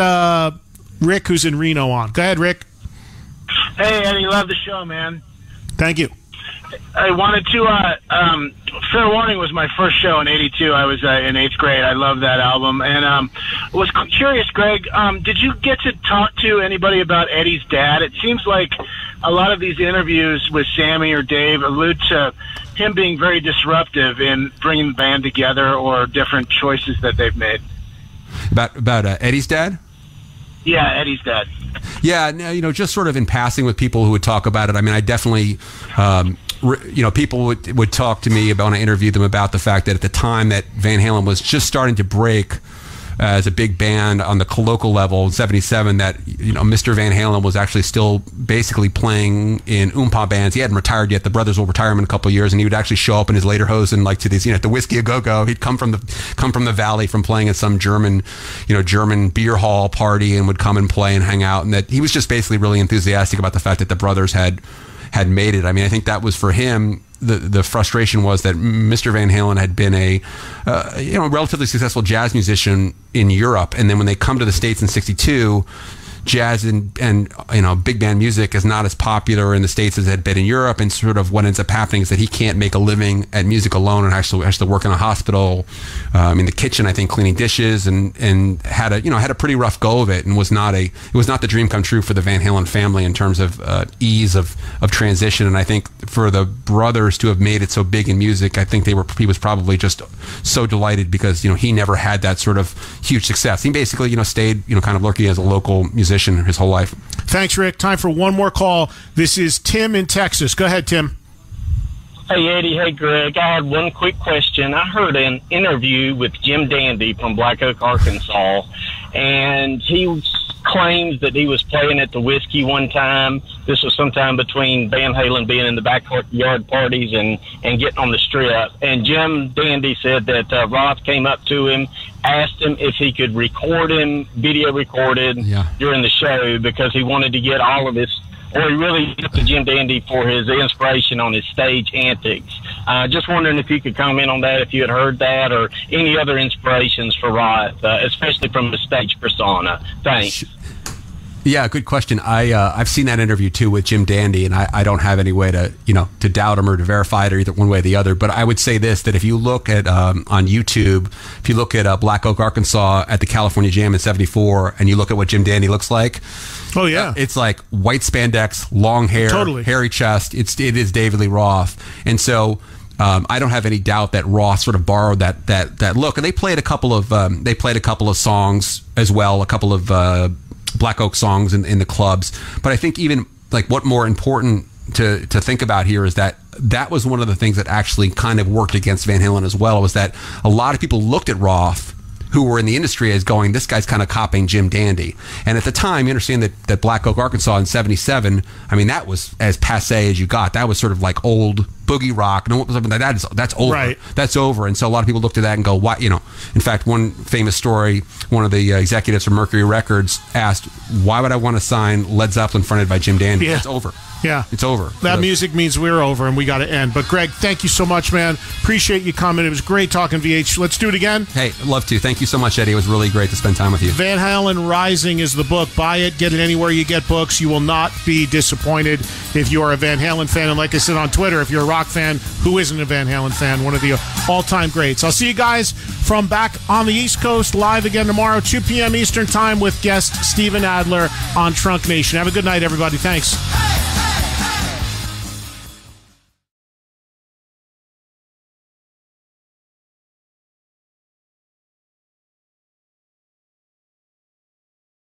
Rick, who's in Reno, on. Go ahead, Rick. Hey, Eddie, love the show, man. Thank you. I wanted to, Fair Warning was my first show in '82. I was in 8th grade. I love that album. And was curious, Greg, did you get to talk to anybody about Eddie's dad? It seems like a lot of these interviews with Sammy or Dave allude to him being very disruptive in bringing the band together or different choices that they've made. About Eddie's dad? Yeah, Eddie's dad. Yeah, just sort of in passing with people who would talk about it. I mean, I definitely, people would talk to me about when I interviewed them about the fact that at the time that Van Halen was just starting to break as a big band on the local level in '77, that Mr. Van Halen was actually still basically playing in oompa bands. He hadn't retired yet. The brothers will retire him in a couple of years, and he would actually show up in his later hosen, like to these, at the Whiskey A Go Go. He'd come from the valley from playing at some German beer hall party, and would come and play and hang out. And that he was just basically really enthusiastic about the fact that the brothers had made it. I mean, I think that was for him. The frustration was that Mr. Van Halen had been a relatively successful jazz musician in Europe, and then when they come to the States in '62, jazz and big band music is not as popular in the States as it had been in Europe, and sort of what ends up happening is that he can't make a living at music alone, and actually has to work in a hospital, in the kitchen, I think, cleaning dishes, and had a pretty rough go of it, and it was not the dream come true for the Van Halen family in terms of ease of transition. And I think for the brothers to have made it so big in music, I think he was probably just so delighted because he never had that sort of huge success. He basically stayed kind of lurking as a local musician his whole life. Thanks, Rick. Time for one more call. This is Tim in Texas. Go ahead, Tim. Hey, Eddie. Hey, Greg. I had one quick question. I heard an interview with Jim Dandy from Black Oak, Arkansas, and he claims that he was playing at the Whiskey one time. This was sometime between Van Halen being in the backyard parties and getting on the strip. And Jim Dandy said that Roth came up to him, asked him if he could record him, video recorded during the show, because he wanted to get all of his, or he really looked to Jim Dandy for his inspiration on his stage antics. Just wondering if you could comment on that, if you had heard that, or any other inspirations for Roth, especially from the stage persona. Thanks. Yeah, good question. I've seen that interview too with Jim Dandy, and I don't have any way to to doubt him or to verify it or either one way or the other. But I would say this, that if you look at on YouTube, if you look at Black Oak, Arkansas at the California Jam in '74, and you look at what Jim Dandy looks like, oh yeah, it's like white spandex, long hair, totally hairy chest. It is David Lee Roth, and so. I don't have any doubt that Roth sort of borrowed that look, and they played a couple of songs as well, a couple of Black Oak songs in the clubs. But I think even like what more important to think about here is that was one of the things that actually kind of worked against Van Halen as well, was that a lot of people looked at Roth, who were in the industry, as going, this guy's kind of copying Jim Dandy. And at the time, you understand that Black Oak, Arkansas in '77, I mean, that was as passe as you got. That was sort of like old boogie rock. That's over. Right. That's over. And so a lot of people looked at that and go, why? In fact, one famous story, one of the executives from Mercury Records asked, why would I want to sign Led Zeppelin fronted by Jim Dandy? Yeah. It's over. Yeah. It's over. That music means we're over and we got to end. But Greg, thank you so much, man. Appreciate you coming. It was great talking VH. Let's do it again. Hey, love to. Thank you so much, Eddie. It was really great to spend time with you. Van Halen Rising is the book. Buy it. Get it anywhere you get books. You will not be disappointed if you are a Van Halen fan. And like I said on Twitter, if you're a rock fan, who isn't a Van Halen fan? One of the all-time greats. I'll see you guys from back on the East Coast live again tomorrow, 2 p.m. Eastern Time with guest Steven Adler on Trunk Nation. Have a good night, everybody. Thanks.